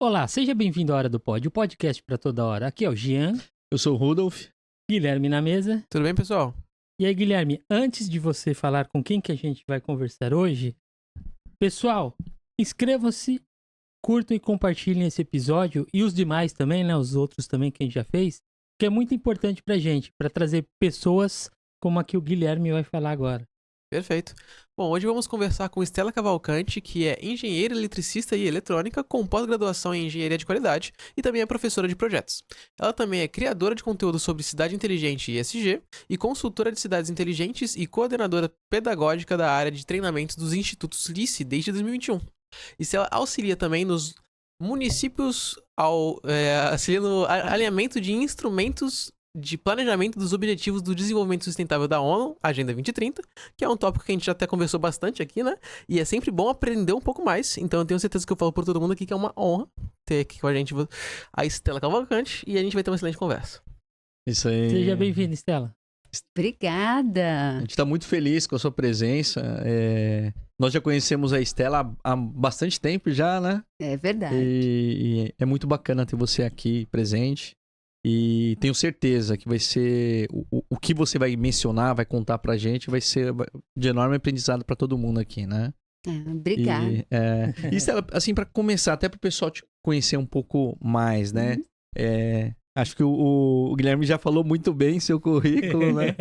Olá, seja bem-vindo à Hora do Pod, o podcast para toda hora. Aqui é o Jean. Eu sou o Rudolf. Guilherme na mesa. Tudo bem, pessoal? E aí, Guilherme, antes de você falar com quem que a gente vai conversar hoje, pessoal, inscrevam-se, curtam e compartilhem esse episódio e os demais também, né? Os outros também que a gente já fez, que é muito importante pra gente, para trazer pessoas como a que o Guilherme vai falar agora. Perfeito. Bom, hoje vamos conversar com Estela Cavalcante, que é engenheira eletricista e eletrônica com pós-graduação em engenharia de qualidade e também é professora de projetos. Ela também é criadora de conteúdo sobre cidade inteligente e ESG e consultora de cidades inteligentes e coordenadora pedagógica da área de treinamentos dos institutos LICE desde 2021. Estela auxilia também nos municípios auxilia no alinhamento de instrumentos de planejamento dos Objetivos do Desenvolvimento Sustentável da ONU, Agenda 2030, que é um tópico que a gente já até conversou bastante aqui, né? E é sempre bom aprender um pouco mais. Então eu tenho certeza que eu falo por todo mundo aqui que é uma honra ter aqui com a gente a Estela Cavalcante e a gente vai ter uma excelente conversa. Isso aí. Seja bem-vinda, Estela. A Obrigada. gente está muito feliz com a sua presença. Nós já conhecemos a Estela há bastante tempo já, né? É verdade. E é muito bacana ter você aqui presente. E tenho certeza que vai ser... O que você vai mencionar, vai contar pra gente, vai ser de enorme aprendizado pra todo mundo aqui, né? Obrigada. E Estela, assim, pra começar, até pro pessoal te conhecer um pouco mais, né? Acho que o Guilherme já falou muito bem seu currículo, né?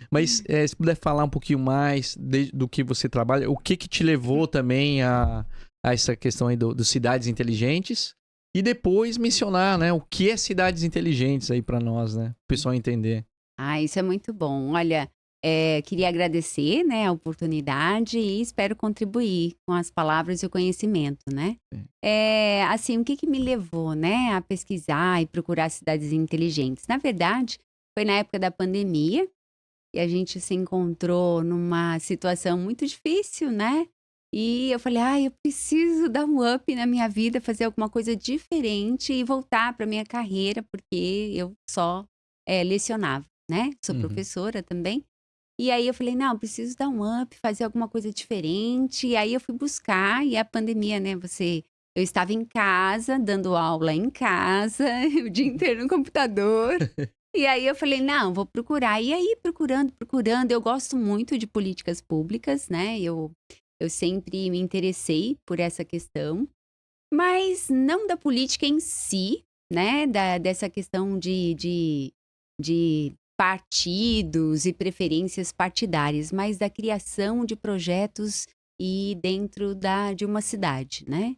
Mas se puder falar um pouquinho mais do que você trabalha, o que te levou também a essa questão aí do Cidades Inteligentes e depois mencionar, né, o que é Cidades Inteligentes aí para nós, né? O pessoal entender. Isso é muito bom. Olha, queria agradecer, né, a oportunidade e espero contribuir com as palavras e o conhecimento, né? Assim, o que me levou, né, a pesquisar e procurar cidades inteligentes? Na verdade, foi na época da pandemia e a gente se encontrou numa situação muito difícil, né? E eu falei, eu preciso dar um up na minha vida, fazer alguma coisa diferente e voltar para minha carreira, porque eu só lecionava, né? Sou professora também. E aí eu falei, não, preciso dar um up, fazer alguma coisa diferente. E aí eu fui buscar, e a pandemia, né? Eu estava em casa, dando aula em casa, o dia inteiro no computador. E aí eu falei, não, vou procurar. E aí, procurando, eu gosto muito de políticas públicas, né? Eu sempre me interessei por essa questão, mas não da política em si, né? Dessa questão de partidos e preferências partidárias, mas da criação de projetos e dentro de uma cidade, né?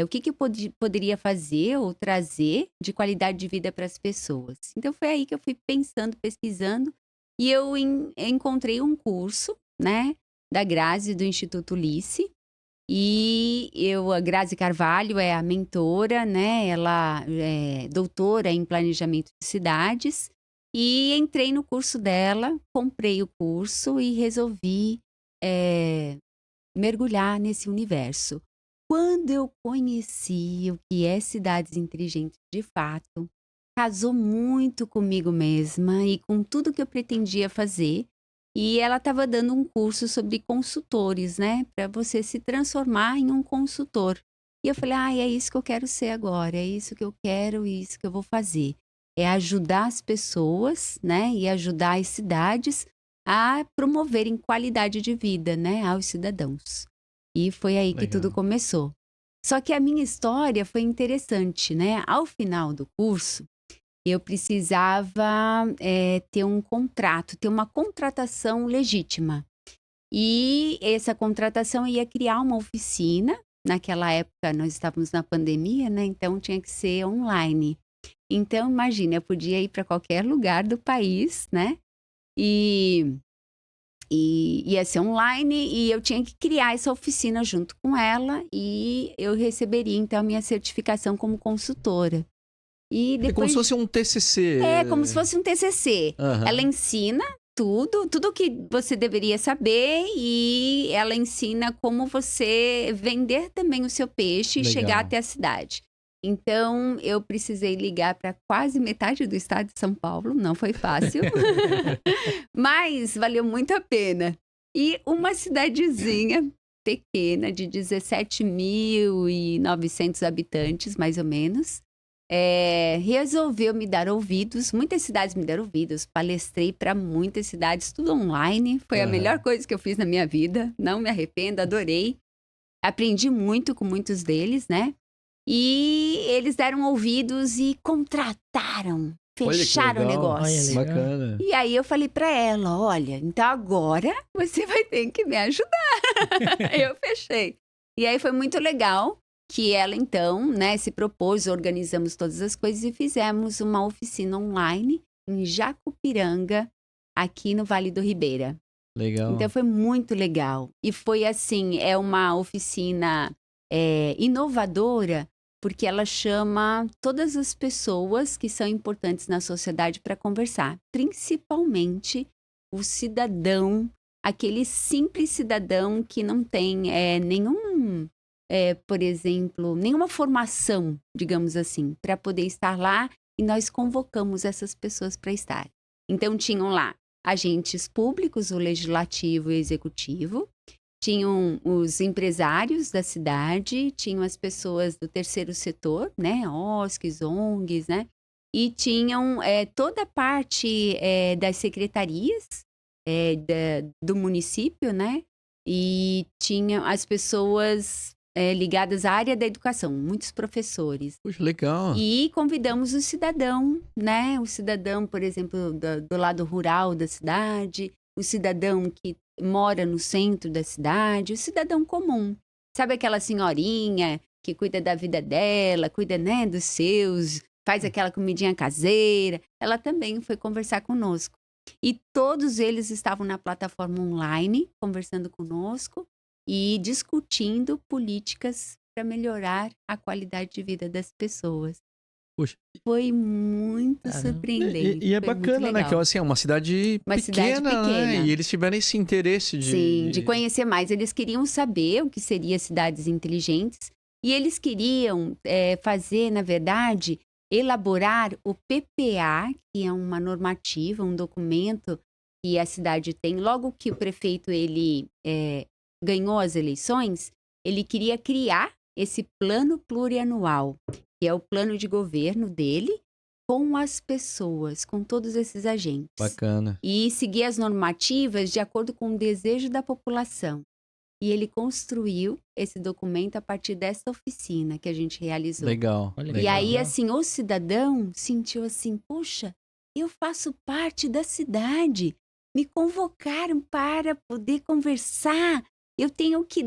O que eu poderia fazer ou trazer de qualidade de vida para as pessoas. Então foi aí que eu fui pensando, pesquisando, e eu encontrei um curso, né? Da Grazi, do Instituto LICE. E a Grazi Carvalho é a mentora, né? Ela é doutora em planejamento de cidades. E entrei no curso dela, comprei o curso e resolvi mergulhar nesse universo. Quando eu conheci o que é Cidades Inteligentes de fato, casou muito comigo mesma e com tudo que eu pretendia fazer. E ela estava dando um curso sobre consultores, né? Para você se transformar em um consultor. E eu falei, é isso que eu quero ser agora, é isso que eu quero e isso que eu vou fazer. É ajudar as pessoas, né? E ajudar as cidades a promoverem qualidade de vida, né? Aos cidadãos. E foi aí que tudo começou. Só que a minha história foi interessante, né? Ao final do curso, eu precisava ter um contrato, ter uma contratação legítima. E essa contratação ia criar uma oficina. Naquela época, nós estávamos na pandemia, né? Então, tinha que ser online. Então, imagina, eu podia ir para qualquer lugar do país, né? E ia ser online e eu tinha que criar essa oficina junto com ela e eu receberia, então, a minha certificação como consultora. E depois... É como se fosse um TCC. Como se fosse um TCC. Ela ensina tudo que você deveria saber e ela ensina como você vender também o seu peixe e chegar até a cidade. Então, eu precisei ligar para quase metade do estado de São Paulo, não foi fácil, mas valeu muito a pena. E uma cidadezinha pequena, de 17.900 habitantes, mais ou menos. Resolveu me dar ouvidos. Muitas cidades me deram ouvidos. Palestrei para muitas cidades, tudo online. Foi a melhor coisa que eu fiz na minha vida. Não me arrependo, adorei. Aprendi muito com muitos deles, né? E eles deram ouvidos e contrataram, fecharam o negócio. Olha, legal. Bacana. E aí eu falei pra ela, olha, então agora você vai ter que me ajudar. Eu fechei. E aí foi muito legal que ela então, né, se propôs, organizamos todas as coisas e fizemos uma oficina online em Jacupiranga, aqui no Vale do Ribeira. Legal. Então foi muito legal. E foi assim, é uma oficina inovadora, porque ela chama todas as pessoas que são importantes na sociedade para conversar, principalmente o cidadão, aquele simples cidadão que não tem por exemplo, nenhuma formação, digamos assim, para poder estar lá, e nós convocamos essas pessoas para estar. Então tinham lá agentes públicos, o legislativo e o executivo, tinham os empresários da cidade, tinham as pessoas do terceiro setor, né, OSCs, ONGs, né, e tinham toda a parte das secretarias do município, né, e tinham as pessoas ligadas à área da educação, muitos professores. Puxa, legal. E convidamos o cidadão, né, o cidadão, por exemplo, do lado rural da cidade, o cidadão que mora no centro da cidade, o cidadão comum. Sabe aquela senhorinha que cuida da vida dela, cuida, né, dos seus, faz aquela comidinha caseira? Ela também foi conversar conosco. E todos eles estavam na plataforma online, conversando conosco e discutindo políticas para melhorar a qualidade de vida das pessoas. Puxa. Foi muito surpreendente. E é foi bacana, muito né? legal. Que assim, é uma cidade pequena, né? E eles tiveram esse interesse de... Sim, de conhecer mais. Eles queriam saber o que seria cidades inteligentes e eles queriam fazer, na verdade, elaborar o PPA, que é uma normativa, um documento que a cidade tem. Logo que o prefeito ele ganhou as eleições, ele queria criar esse plano plurianual, que é o plano de governo dele, com as pessoas, com todos esses agentes. Bacana. E seguir as normativas de acordo com o desejo da população. E ele construiu esse documento a partir dessa oficina que a gente realizou. Legal. Olha, E legal. aí, assim, o cidadão sentiu assim, poxa, eu faço parte da cidade. Me convocaram para poder conversar. Eu tenho que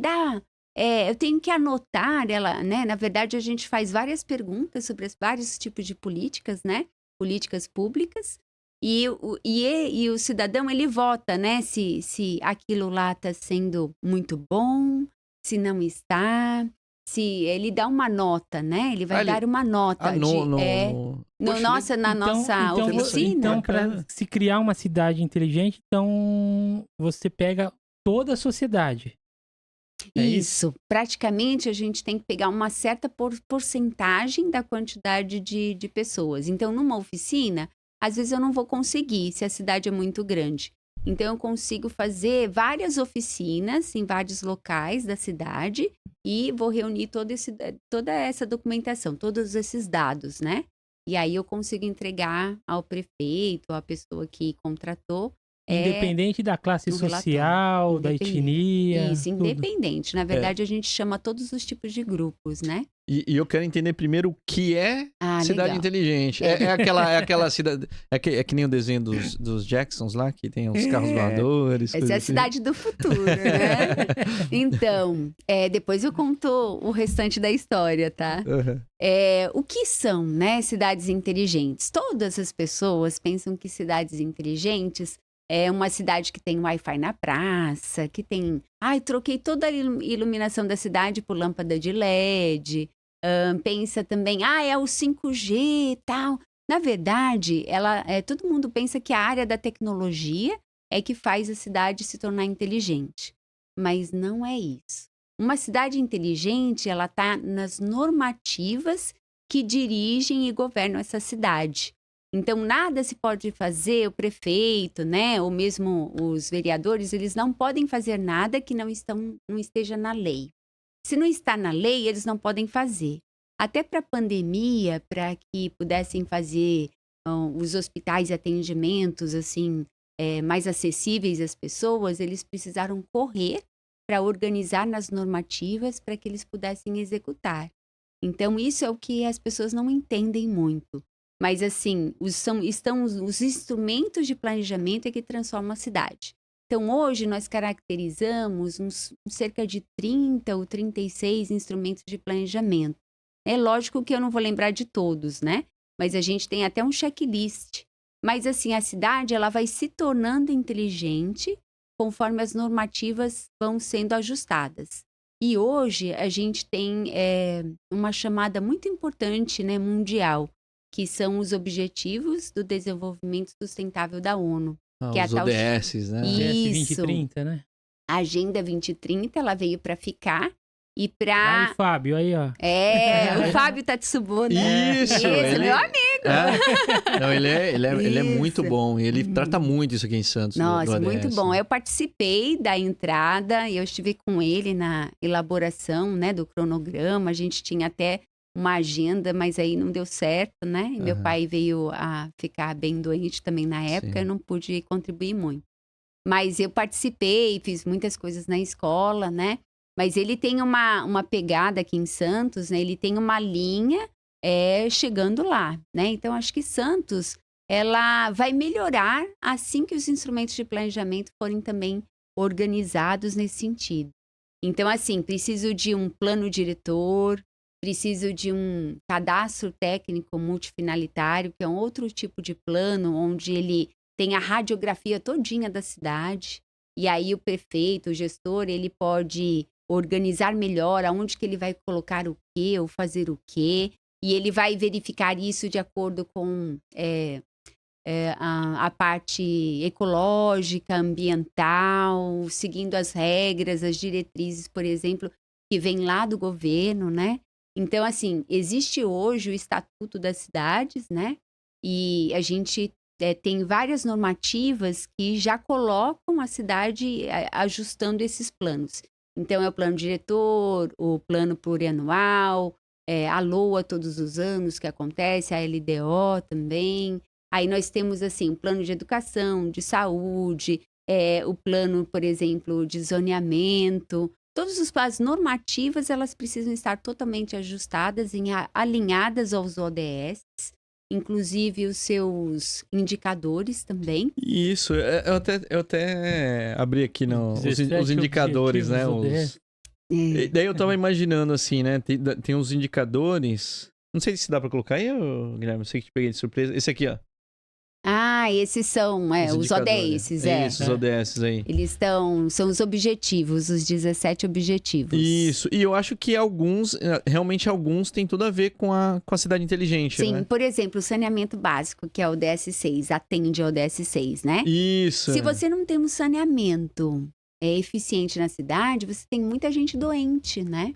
eu tenho que anotar, né? Na verdade, a gente faz várias perguntas sobre vários tipos de políticas, né? Políticas públicas. E o cidadão, ele vota, né? Se aquilo lá está sendo muito bom, se não está, se ele dá uma nota, né? Ele vai dar uma nota. Na nossa oficina. Então, para se criar uma cidade inteligente, então você pega toda a sociedade. Isso. Praticamente a gente tem que pegar uma certa porcentagem da quantidade de pessoas. Então, numa oficina, às vezes eu não vou conseguir, se a cidade é muito grande. Então, eu consigo fazer várias oficinas em vários locais da cidade e vou reunir toda essa documentação, todos esses dados, né? E aí eu consigo entregar ao prefeito, à pessoa que contratou. Independente da classe social, da etnia. Isso, tudo. independente. Na verdade, a gente chama todos os tipos de grupos, né? E eu quero entender primeiro o que é cidade legal. inteligente. É aquela cidade... É que nem o desenho dos Jacksons lá, que tem os carros voadores. Essa é a cidade do futuro, né? Então, depois eu conto o restante da história, tá? Uhum. O que são, né, cidades inteligentes? Todas as pessoas pensam que cidades inteligentes é uma cidade que tem Wi-Fi na praça, que tem... troquei toda a iluminação da cidade por lâmpada de LED. Pensa também, é o 5G e tal. Na verdade, todo mundo pensa que a área da tecnologia é que faz a cidade se tornar inteligente. Mas não é isso. Uma cidade inteligente, ela está nas normativas que dirigem e governam essa cidade. Então, nada se pode fazer, o prefeito, né, ou mesmo os vereadores, eles não podem fazer nada que não esteja na lei. Se não está na lei, eles não podem fazer. Até para a pandemia, para que pudessem fazer os hospitais e atendimentos assim, mais acessíveis às pessoas, eles precisaram correr para organizar nas normativas para que eles pudessem executar. Então, isso é o que as pessoas não entendem muito. Mas, assim, os instrumentos de planejamento é que transformam a cidade. Então, hoje, nós caracterizamos cerca de 30 ou 36 instrumentos de planejamento. É lógico que eu não vou lembrar de todos, né? Mas a gente tem até um checklist. Mas, assim, a cidade ela vai se tornando inteligente conforme as normativas vão sendo ajustadas. E hoje, a gente tem uma chamada muito importante, né, mundial, que são os Objetivos do Desenvolvimento Sustentável da ONU. Que é os ODS, né? ODS 2030, né? A Agenda 2030, ela veio para ficar e para... Aí, Fábio, aí, ó. o Fábio Tatsubona. Isso, meu amigo. Não, ele é muito bom. Ele trata muito isso aqui em Santos. Nossa, do muito ODS. bom. Eu participei da entrada e eu estive com ele na elaboração, né, do cronograma. A gente tinha até uma agenda, mas aí não deu certo, né? E meu pai veio a ficar bem doente também na época, eu não pude contribuir muito. Mas eu participei, fiz muitas coisas na escola, né? Mas ele tem uma pegada aqui em Santos, né? Ele tem uma linha chegando lá, né? Então, acho que Santos, ela vai melhorar assim que os instrumentos de planejamento forem também organizados nesse sentido. Então, assim, preciso de um plano diretor, preciso de um cadastro técnico multifinalitário, que é um outro tipo de plano, onde ele tem a radiografia todinha da cidade. E aí o prefeito, o gestor, ele pode organizar melhor aonde que ele vai colocar o quê, ou fazer o quê. E ele vai verificar isso de acordo com a parte ecológica, ambiental, seguindo as regras, as diretrizes, por exemplo, que vem lá do governo, né? Então, assim, existe hoje o Estatuto das Cidades, né? E a gente tem várias normativas que já colocam a cidade ajustando esses planos. Então, é o plano diretor, o plano plurianual, a LOA todos os anos que acontece, a LDO também. Aí nós temos, assim, o plano de educação, de saúde, o plano, por exemplo, de zoneamento. Todas as normativas, elas precisam estar totalmente ajustadas, alinhadas aos ODS, inclusive os seus indicadores também. Isso, eu até abri aqui os indicadores, né? E daí eu tava imaginando assim, né? Tem uns indicadores. Não sei se dá pra colocar aí, Guilherme, eu sei que te peguei de surpresa. Esse aqui, ó. Esses são os ODS, Isso, os ODS aí. Eles são os objetivos, os 17 objetivos. Isso, e eu acho que realmente alguns têm tudo a ver com a cidade inteligente, Sim, né? por exemplo, o saneamento básico, que é o ODS6, atende ao ODS6, né? Isso. Se você não tem um saneamento eficiente na cidade, você tem muita gente doente, né?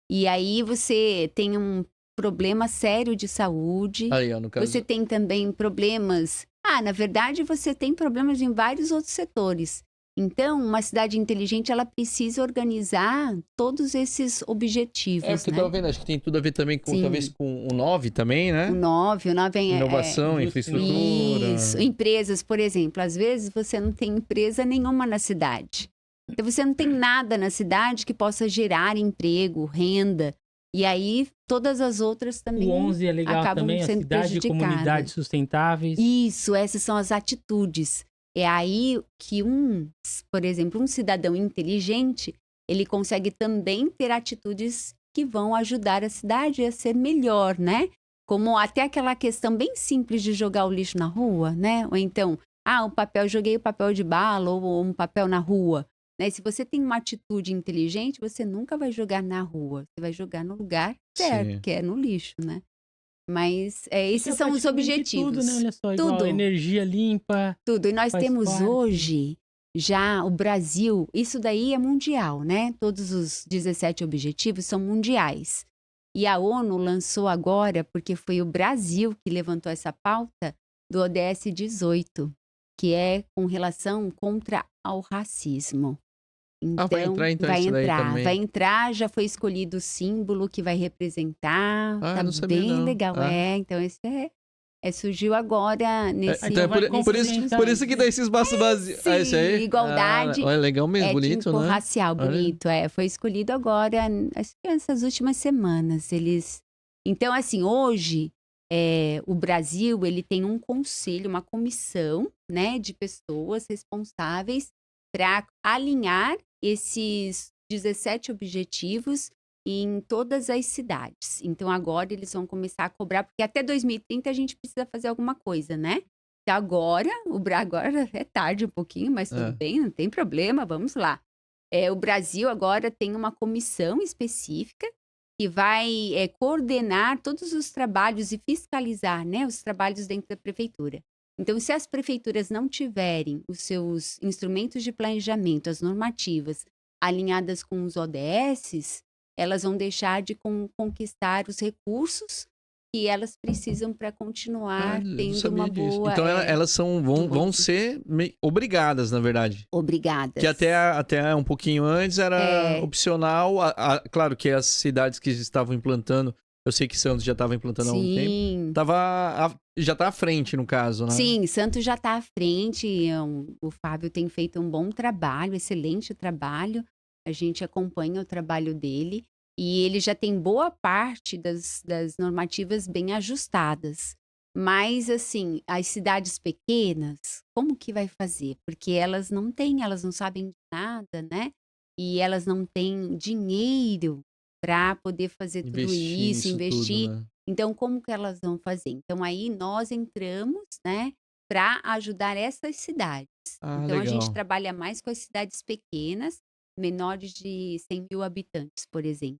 E aí você tem um problema sério de saúde. Aí, ó, no caso... Você tem também problemas... na verdade, você tem problemas em vários outros setores. Então, uma cidade inteligente, ela precisa organizar todos esses objetivos, porque eu né? tava vendo, acho que tem tudo a ver também com, talvez, com o 9 também, né? O 9 é... Inovação, infraestrutura... Isso, empresas, por exemplo. Às vezes, você não tem empresa nenhuma na cidade. Então, você não tem nada na cidade que possa gerar emprego, renda. E aí, todas as outras também o 11 é legal acabam também, a sendo cidade e comunidades sustentáveis. Isso, essas são as atitudes. É aí que por exemplo, um cidadão inteligente, ele consegue também ter atitudes que vão ajudar a cidade a ser melhor, né? Como até aquela questão bem simples de jogar o lixo na rua, né? Ou então, joguei o papel de bala ou um papel na rua. Né? Se você tem uma atitude inteligente, você nunca vai jogar na rua. Você vai jogar no lugar certo, Sim. que é no lixo, né? Mas esses são os objetivos. Tudo, né? Olha só, igual energia limpa. Tudo. E nós temos parte. hoje já o Brasil, isso daí é mundial, né? Todos os 17 objetivos são mundiais. E a ONU lançou agora, porque foi o Brasil que levantou essa pauta, do ODS 18, que é com relação contra ao racismo. Então, vai entrar então vai isso daí entrar, também. vai entrar, já foi escolhido o símbolo que vai representar, Ah, tá não sabia bem não. legal. Ah. Então esse surgiu agora nesse... Então é vai por isso que dá esse espaço vazio. Sim, Esse aí? igualdade Olha, legal mesmo, bonito, étnico, né? racial, Olha. bonito. Foi escolhido agora, acho que nessas últimas semanas. Então, assim, hoje, o Brasil, ele tem um conselho, uma comissão, né, de pessoas responsáveis para alinhar esses 17 objetivos em todas as cidades. Então, agora eles vão começar a cobrar, porque até 2030 a gente precisa fazer alguma coisa, né? Então, agora é tarde um pouquinho, mas tudo bem, não tem problema, vamos lá. O Brasil agora tem uma comissão específica que vai coordenar todos os trabalhos e fiscalizar, né, os trabalhos dentro da prefeitura. Então, se as prefeituras não tiverem os seus instrumentos de planejamento, as normativas, alinhadas com os ODSs, elas vão deixar de conquistar os recursos que elas precisam para continuar tendo uma boa... Então elas vão ser obrigadas, na verdade. Obrigadas. Que até um pouquinho antes era opcional. Claro que as cidades que estavam implantando, eu sei que Santos já estava implantando há um tempo. Já está à frente, no caso, né? Sim, Santos já está à frente. O Fábio tem feito um bom trabalho, excelente trabalho. A gente acompanha o trabalho dele. E ele já tem boa parte das normativas bem ajustadas. Mas, assim, as cidades pequenas, como que vai fazer? Porque elas não sabem de nada, né? E elas não têm dinheiro para poder fazer tudo isso, investir. Tudo, né? Então, como que elas vão fazer? Então, aí nós entramos, né, para ajudar essas cidades. Então, legal. a gente trabalha mais com as cidades pequenas, menores de 100 mil habitantes, por exemplo,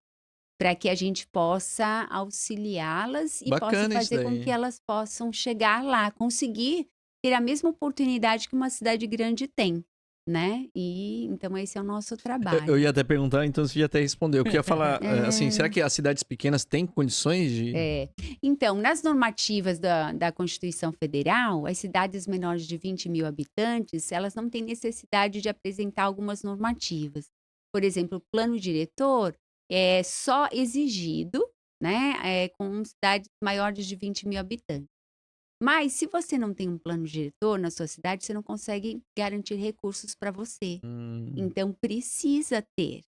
para que a gente possa auxiliá-las e possa fazer com que elas possam chegar lá, conseguir ter a mesma oportunidade que uma cidade grande tem, né? E então esse é o nosso trabalho. Eu ia até perguntar, então você já até respondeu. Eu queria falar, assim, será que as cidades pequenas têm condições de... Então, nas normativas da Constituição Federal, as cidades menores de 20 mil habitantes, elas não têm necessidade de apresentar algumas normativas. Por exemplo, o plano diretor é só exigido, né, com cidades maiores de 20 mil habitantes. Mas, se você não tem um plano diretor na sua cidade, você não consegue garantir recursos para você. Então, precisa ter.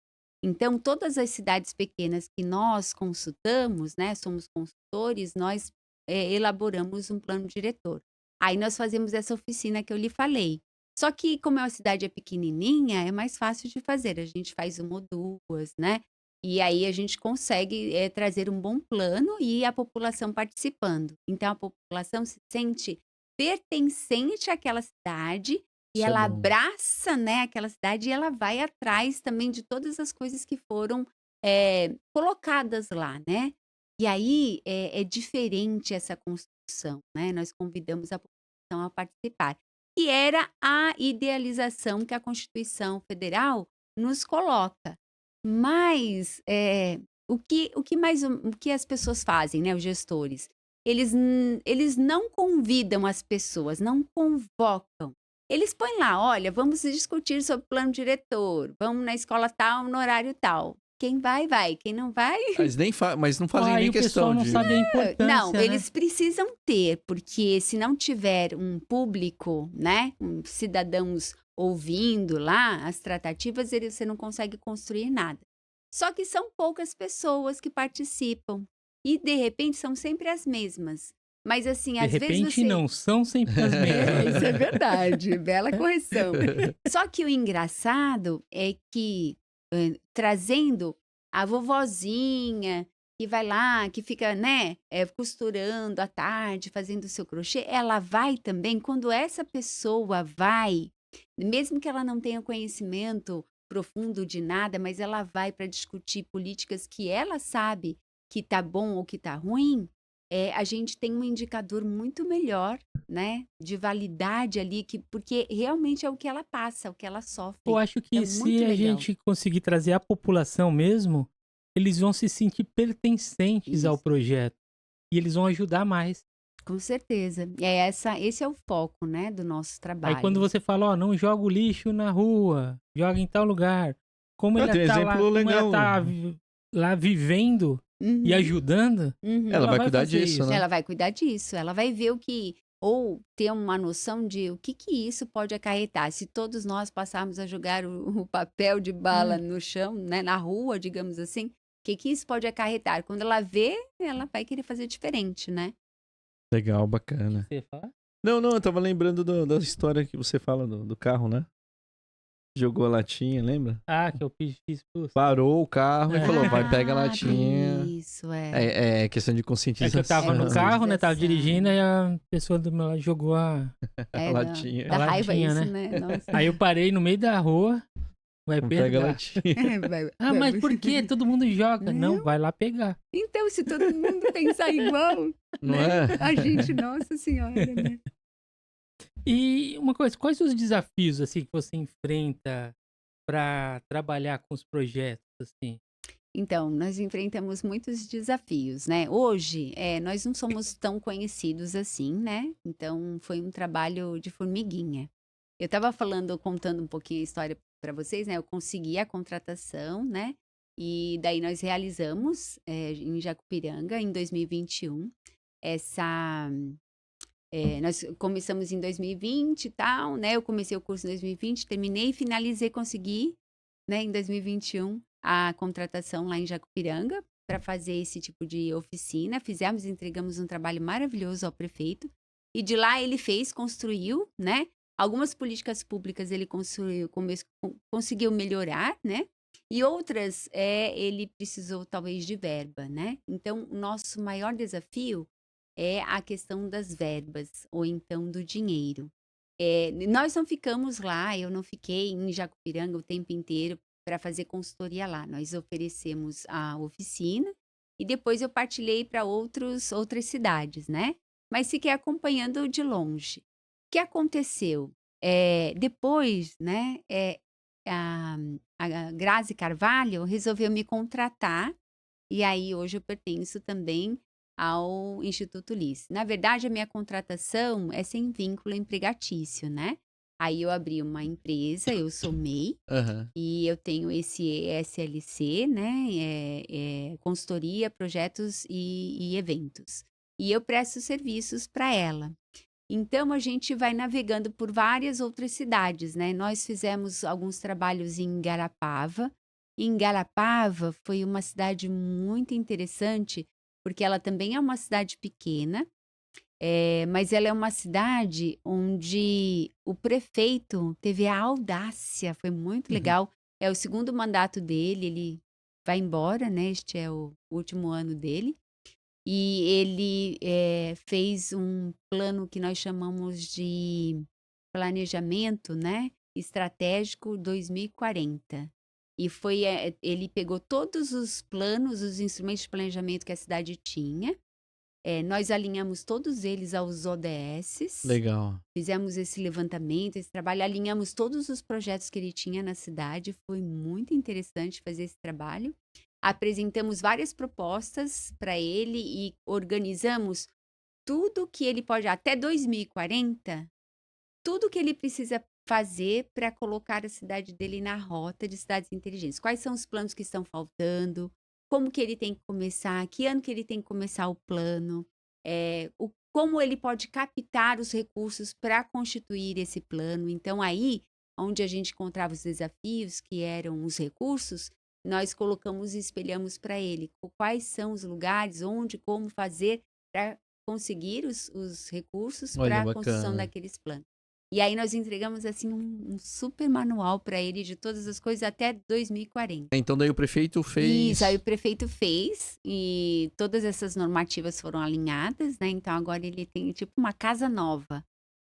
Então, todas as cidades pequenas que nós consultamos, né, somos consultores, nós elaboramos um plano diretor. Aí, nós fazemos essa oficina que eu lhe falei. Só que, como a cidade é pequenininha, é mais fácil de fazer. A gente faz uma ou duas, né? E aí a gente consegue trazer um bom plano e a população participando. Então, a população se sente pertencente àquela cidade e ela abraça, né, aquela cidade e ela vai atrás também de todas as coisas que foram colocadas lá, né? E aí é diferente essa construção, né? Nós convidamos a população a participar. E era a idealização que a Constituição Federal nos coloca. Mas o que as pessoas fazem, né, os gestores? Eles não convidam as pessoas, não convocam. Eles põem lá, olha, vamos discutir sobre o plano diretor, vamos na escola tal, no horário tal. Quem vai, vai. Quem não vai... Mas não fazem nem questão de... não sabe a importância, Não, né? eles precisam ter, porque se não tiver um público, né, cidadãos ouvindo lá as tratativas, você não consegue construir nada. Só que são poucas pessoas que participam. E, de repente, são sempre as mesmas. Mas, assim, às vezes De repente, não são sempre as mesmas. Isso é verdade, bela correção. Só que o engraçado é que, trazendo a vovozinha, que vai lá, que fica, né, costurando à tarde, fazendo o seu crochê, ela vai também, quando essa pessoa vai, mesmo que ela não tenha conhecimento profundo de nada, mas ela vai para discutir políticas que ela sabe que tá bom ou que tá ruim, a gente tem um indicador muito melhor, né, de validade ali, porque realmente é o que ela passa, o que ela sofre. Eu acho que muito se a legal. gente conseguir trazer a população mesmo, eles vão se sentir pertencentes ao projeto. E eles vão ajudar mais. Com certeza. Esse é o foco, né, do nosso trabalho. Aí quando você fala, ó, não joga o lixo na rua, joga em tal lugar. Como ele tem um tá lá, exemplo como legal. ela tá lá vivendo Uhum, e ajudando, uhum. Ela vai cuidar fazer disso, isso. né? Ela vai cuidar disso, ela vai ver ou ter uma noção de o que isso pode acarretar. Se todos nós passarmos a jogar o papel de bala no chão, né, na rua, digamos assim, o que isso pode acarretar? Quando ela vê, ela vai querer fazer diferente, né? Legal, bacana. Você ia falar? Não, eu tava lembrando da história que você fala do carro, né? Jogou a latinha, lembra? Ah, que eu fiz pulso. Parou o carro e falou, vai, pega a Ah, latinha. tem isso, é. É questão de É que conscientização. eu tava no É, carro, né? Tava conscientização. dirigindo, aí a pessoa do meu lado jogou a É, latinha. dá raiva latinha, isso, né? né? Nossa. Aí eu parei no meio da rua, vai Pega a pegar. latinha. Ah, mas por que todo mundo joga? Não, Não. vai lá pegar. Então, se todo mundo pensar igual, Não né? é? A gente, nossa senhora, né? E uma coisa, quais os desafios assim que você enfrenta para trabalhar com os projetos assim? Então, nós enfrentamos muitos desafios, né? Hoje, nós não somos tão conhecidos assim, né? Então, foi um trabalho de formiguinha. Eu estava contando um pouquinho a história para vocês, né? Eu consegui a contratação, né? E daí nós realizamos em Jacupiranga, em 2021, nós começamos em 2020 e tal, né? Eu comecei o curso em 2020, terminei, finalizei, consegui, né, em 2021, a contratação lá em Jacupiranga para fazer esse tipo de oficina. Entregamos um trabalho maravilhoso ao prefeito. E de lá ele construiu, né? Algumas políticas públicas ele conseguiu melhorar, né? E outras ele precisou talvez de verba, né? Então, o nosso maior desafio é a questão das verbas, ou então do dinheiro. Nós não ficamos lá, eu não fiquei em Jacupiranga o tempo inteiro para fazer consultoria lá. Nós oferecemos a oficina e depois eu partilhei para outras cidades, né? Mas fiquei acompanhando de longe. O que aconteceu? Depois, né, a Grazi Carvalho resolveu me contratar e aí hoje eu pertenço também ao Instituto Ulisses. Na verdade, a minha contratação é sem vínculo empregatício, né? Aí eu abri uma empresa, eu sou MEI, Aham. e eu tenho esse SLC, né? Consultoria, projetos e eventos. E eu presto serviços para ela. Então, a gente vai navegando por várias outras cidades, né? Nós fizemos alguns trabalhos em Garapava. Em Garapava foi uma cidade muito interessante, porque ela também é uma cidade pequena, mas ela é uma cidade onde o prefeito teve a audácia, foi muito legal. É o segundo mandato dele, ele vai embora, né? Este é o último ano dele. E ele fez um plano que nós chamamos de planejamento, né? Estratégico 2040. E ele pegou todos os planos, os instrumentos de planejamento que a cidade tinha. Nós alinhamos todos eles aos ODSs. Legal. Fizemos esse levantamento, esse trabalho, alinhamos todos os projetos que ele tinha na cidade. Foi muito interessante fazer esse trabalho. Apresentamos várias propostas para ele e organizamos tudo que ele pode, até 2040, tudo que ele precisa fazer para colocar a cidade dele na rota de cidades inteligentes. Quais são os planos que estão faltando? Como que ele tem que começar? Que ano que ele tem que começar o plano? Como ele pode captar os recursos para constituir esse plano? Então, aí, onde a gente encontrava os desafios, que eram os recursos, nós colocamos e espelhamos para ele quais são os lugares, onde, como fazer para conseguir os recursos para a construção daqueles planos. E aí nós entregamos assim um super manual para ele de todas as coisas até 2040. Então daí o prefeito fez... Isso, aí o prefeito fez e todas essas normativas foram alinhadas, né? Então agora ele tem tipo uma casa nova.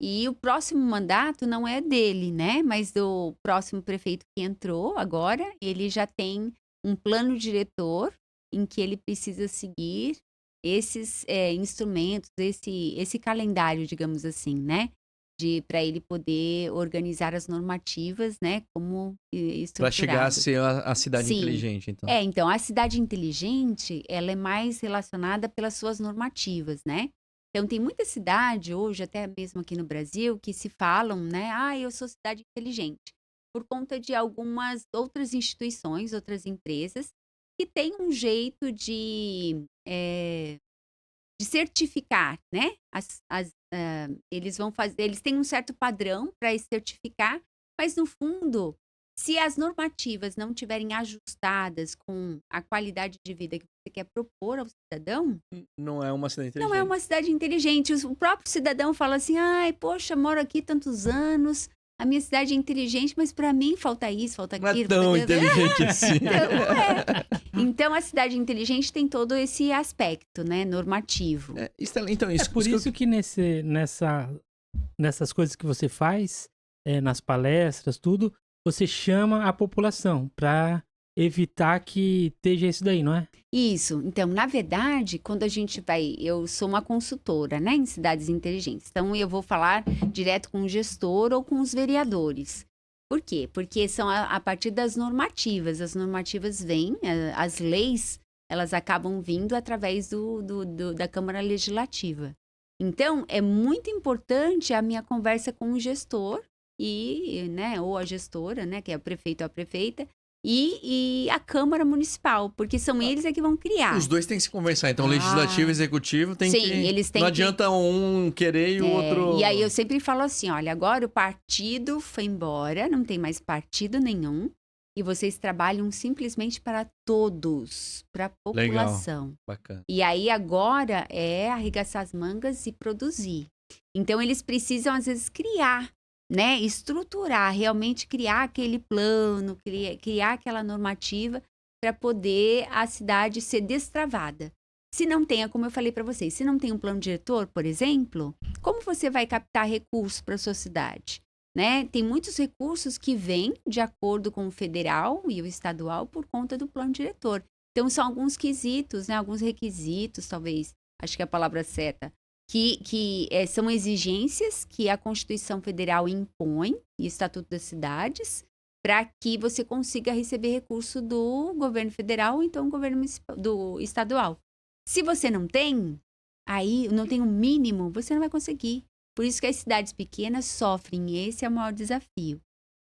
E o próximo mandato não é dele, né? Mas do próximo prefeito que entrou agora, ele já tem um plano diretor em que ele precisa seguir esses instrumentos, esse calendário, digamos assim, né? Para ele poder organizar as normativas, né? Como estruturado. Para chegar a ser a cidade Sim. inteligente, então. Então, a cidade inteligente, ela é mais relacionada pelas suas normativas, né? Então, tem muita cidade hoje, até mesmo aqui no Brasil, que se falam, né? Ah, eu sou cidade inteligente. Por conta de algumas outras instituições, outras empresas, que têm um jeito de certificar, né? Eles vão fazer, eles têm um certo padrão para certificar, mas no fundo, se as normativas não tiverem ajustadas com a qualidade de vida que você quer propor ao cidadão, Não é uma cidade não é inteligente. uma cidade inteligente. O próprio cidadão fala assim: ai, poxa, moro aqui tantos anos, a minha cidade é inteligente, mas para mim falta isso, falta Não é aquilo. tão falta- inteligente assim. Então, não é. Então, a cidade inteligente tem todo esse aspecto, né, normativo. Estela, então, É por isso que nessas coisas que você faz, nas palestras, tudo, você chama a população para evitar que esteja isso daí, não é? Isso. Então, na verdade, quando a gente vai... Eu sou uma consultora, né, em cidades inteligentes. Então, eu vou falar direto com o gestor ou com os vereadores. Por quê? Porque são a partir das normativas. As normativas vêm, as leis, elas acabam vindo através da Câmara Legislativa. Então, é muito importante a minha conversa com o gestor né, ou a gestora, né, que é o prefeito ou a prefeita, e a Câmara Municipal, porque são eles que vão criar. Os dois têm que se conversar. Então, Ah. legislativo e executivo tem Sim, que... eles têm Não que- adianta um querer e o outro... E aí eu sempre falo assim, olha, agora o partido foi embora, não tem mais partido nenhum, e vocês trabalham simplesmente para todos, para a Legal. população. Bacana. E aí agora é arregaçar as mangas e produzir. Então eles precisam às vezes criar, né, estruturar, realmente criar aquele plano, criar aquela normativa para poder a cidade ser destravada. Se não tem, como eu falei para vocês, se não tem um plano diretor, por exemplo, como você vai captar recursos para a sua cidade? Né? Tem muitos recursos que vêm de acordo com o federal e o estadual por conta do plano diretor. Então, são alguns quesitos, né? Alguns requisitos, talvez, acho que é a palavra certa, que são exigências que a Constituição Federal impõe, e o Estatuto das Cidades, para que você consiga receber recurso do governo federal ou então governo do estadual. Se você não tem, aí não tem o mínimo, você não vai conseguir. Por isso que as cidades pequenas sofrem, esse é o maior desafio.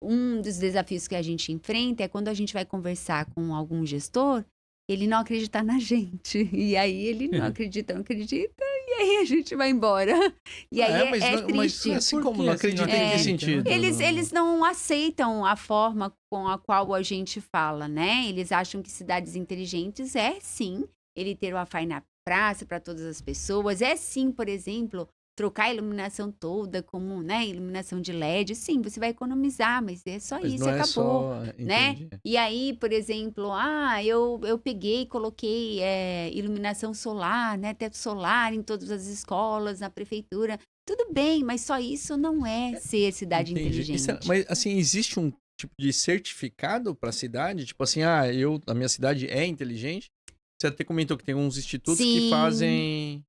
Um dos desafios que a gente enfrenta é quando a gente vai conversar com algum gestor, ele não acredita na gente. E aí ele não acredita, e aí a gente vai embora. E aí mas triste. assim Por como que não assim acredita não em que acredita? sentido? Eles não aceitam a forma com a qual a gente fala, né? Eles acham que cidades inteligentes é, sim, ele ter o Wi-Fi na praça para todas as pessoas. É, sim, por exemplo, trocar a iluminação toda como, né, iluminação de LED. Sim, você vai economizar, mas é só Mas isso, não é acabou. só... Né? Entendi. E aí, por exemplo, eu peguei e coloquei iluminação solar, né, teto solar em todas as escolas, na prefeitura. Tudo bem, mas só isso não é ser cidade Entendi. inteligente. Mas, assim, existe um tipo de certificado para a cidade? Tipo assim, a minha cidade é inteligente? Você até comentou que tem uns institutos que Sim. fazem...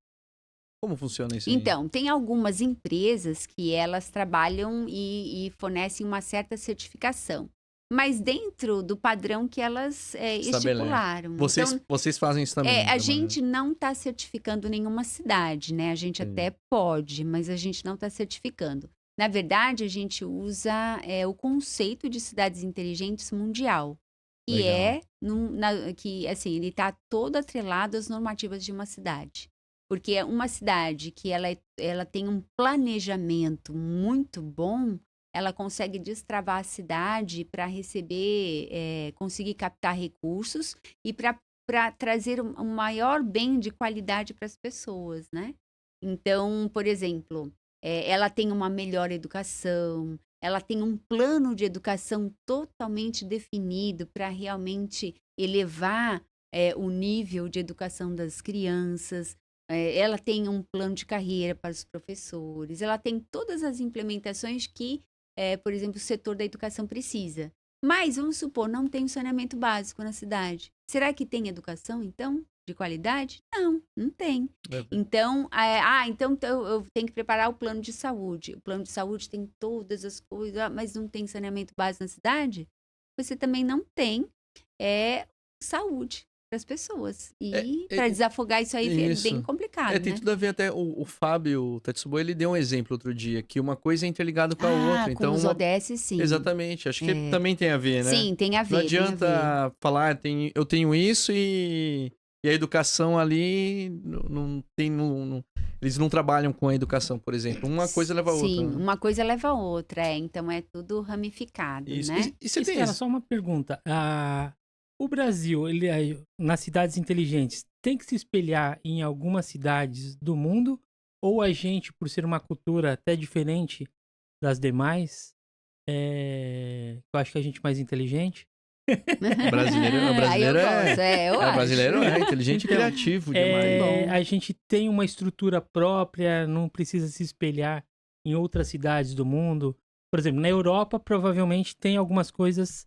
Como funciona isso aí? Então, tem algumas empresas que elas trabalham e fornecem uma certa certificação, mas dentro do padrão que elas Estabelece. estipularam. Vocês, Então, vocês fazem isso também? a gente não está certificando nenhuma cidade, né? A gente Entendi. até pode, mas a gente não está certificando. Na verdade, a gente usa o conceito de cidades inteligentes mundial, que Legal. que assim, ele está todo atrelado às normativas de uma cidade. Porque uma cidade que ela tem um planejamento muito bom, ela consegue destravar a cidade para receber, conseguir captar recursos e para trazer um maior bem de qualidade para as pessoas, né? Então, por exemplo, ela tem uma melhor educação, ela tem um plano de educação totalmente definido para realmente elevar o nível de educação das crianças. Ela tem um plano de carreira para os professores, ela tem todas as implementações que, por exemplo, o setor da educação precisa. Mas, vamos supor, não tem um saneamento básico na cidade. Será que tem educação, então, de qualidade? Não, não tem. Então, então eu tenho que preparar o plano de saúde. O plano de saúde tem todas as coisas, mas não tem saneamento básico na cidade? Você também não tem saúde para as pessoas. É, E é, para desafogar isso aí é isso. bem complicado, Tem né? tudo a ver até o Fábio Tatsubo, ele deu um exemplo outro dia, que uma coisa é interligada com a outra. Com Então, os ODS, sim. exatamente, acho que também tem a ver, né? Sim, tem a ver. Não tem a ver. adianta falar, eu tenho isso e a educação ali não tem. Eles não trabalham com a educação, por exemplo. Uma coisa leva a outra. Sim, Né? uma coisa leva a outra, então é tudo ramificado, Isso. né? E você tem Estela, só uma pergunta. O Brasil, nas cidades inteligentes, tem que se espelhar em algumas cidades do mundo? Ou a gente, por ser uma cultura até diferente das demais, eu acho que a gente é mais inteligente? O brasileiro, eu gosto, eu o acho. brasileiro é inteligente e Então, criativo demais. bom. A gente tem uma estrutura própria, não precisa se espelhar em outras cidades do mundo. Por exemplo, na Europa, provavelmente tem algumas coisas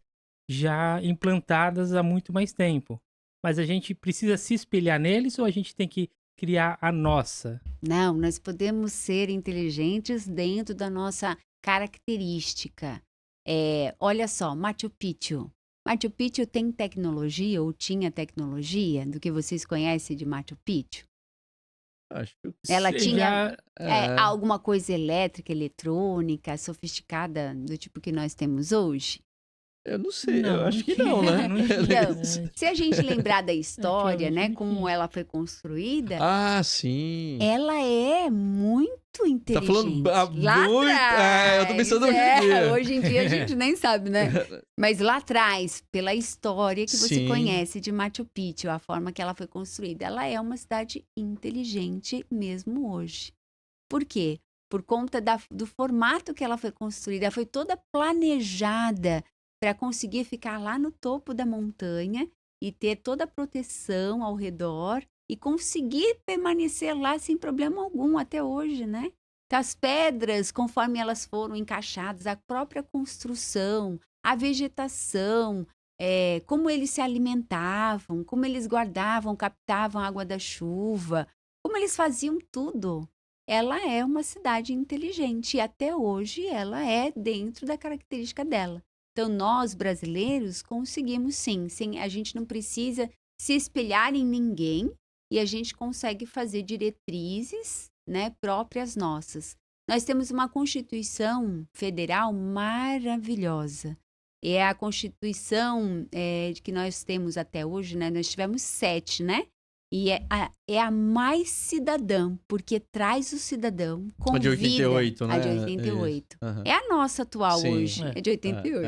já implantadas há muito mais tempo. Mas a gente precisa se espelhar neles ou a gente tem que criar a nossa? Não, nós podemos ser inteligentes dentro da nossa característica. Olha só, Machu Picchu. Machu Picchu tem tecnologia ou tinha tecnologia do que vocês conhecem de Machu Picchu? Acho que Ela Você tinha já- alguma coisa elétrica, eletrônica, sofisticada do tipo que nós temos hoje? Eu não sei, Não, eu acho que tinha, não, né? não tinha. Não. Se a gente lembrar da história, né, não como tinha. ela foi construída, Ah, sim. ela é muito Tá falando inteligente. lá muito. Eu tô pensando hoje em dia. Hoje em dia a gente nem sabe, né? Mas lá atrás, pela história que você Sim. conhece de Machu Picchu, a forma que ela foi construída, ela é uma cidade inteligente mesmo hoje. Por quê? Por conta do formato que ela foi construída, ela foi toda planejada para conseguir ficar lá no topo da montanha e ter toda a proteção ao redor e conseguir permanecer lá sem problema algum até hoje, né? Então, as pedras, conforme elas foram encaixadas, a própria construção, a vegetação, como eles se alimentavam, como eles guardavam, captavam a água da chuva, como eles faziam tudo. Ela é uma cidade inteligente e até hoje ela é dentro da característica dela. Então, nós brasileiros conseguimos sim, a gente não precisa se espelhar em ninguém e a gente consegue fazer diretrizes, né, próprias nossas. Nós temos uma Constituição Federal maravilhosa. É a Constituição que nós temos até hoje, né? Nós tivemos 7, né? E é a mais cidadã, porque traz o cidadão, convida. A de 88, né? A de 88. Uhum. É a nossa atual Sim. hoje, é de 88.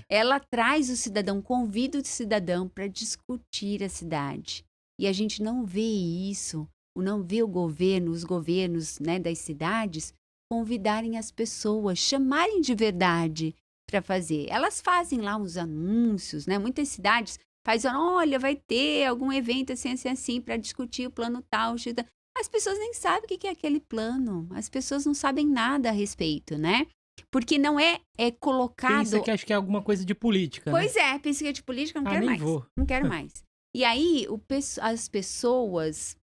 Ela traz o cidadão, convida o cidadão para discutir a cidade. E a gente não vê isso, não vê os governos, né, das cidades, convidarem as pessoas, chamarem de verdade para fazer. Elas fazem lá uns anúncios, né? Muitas cidades fazem, olha, vai ter algum evento assim, para discutir o plano tal. As pessoas nem sabem o que é aquele plano. As pessoas não sabem nada a respeito, né? Porque não é colocado... Pensa que acho que é alguma coisa de política, Pois pensa que é de política, não quero nem mais. vou. Não quero mais. E aí, as pessoas,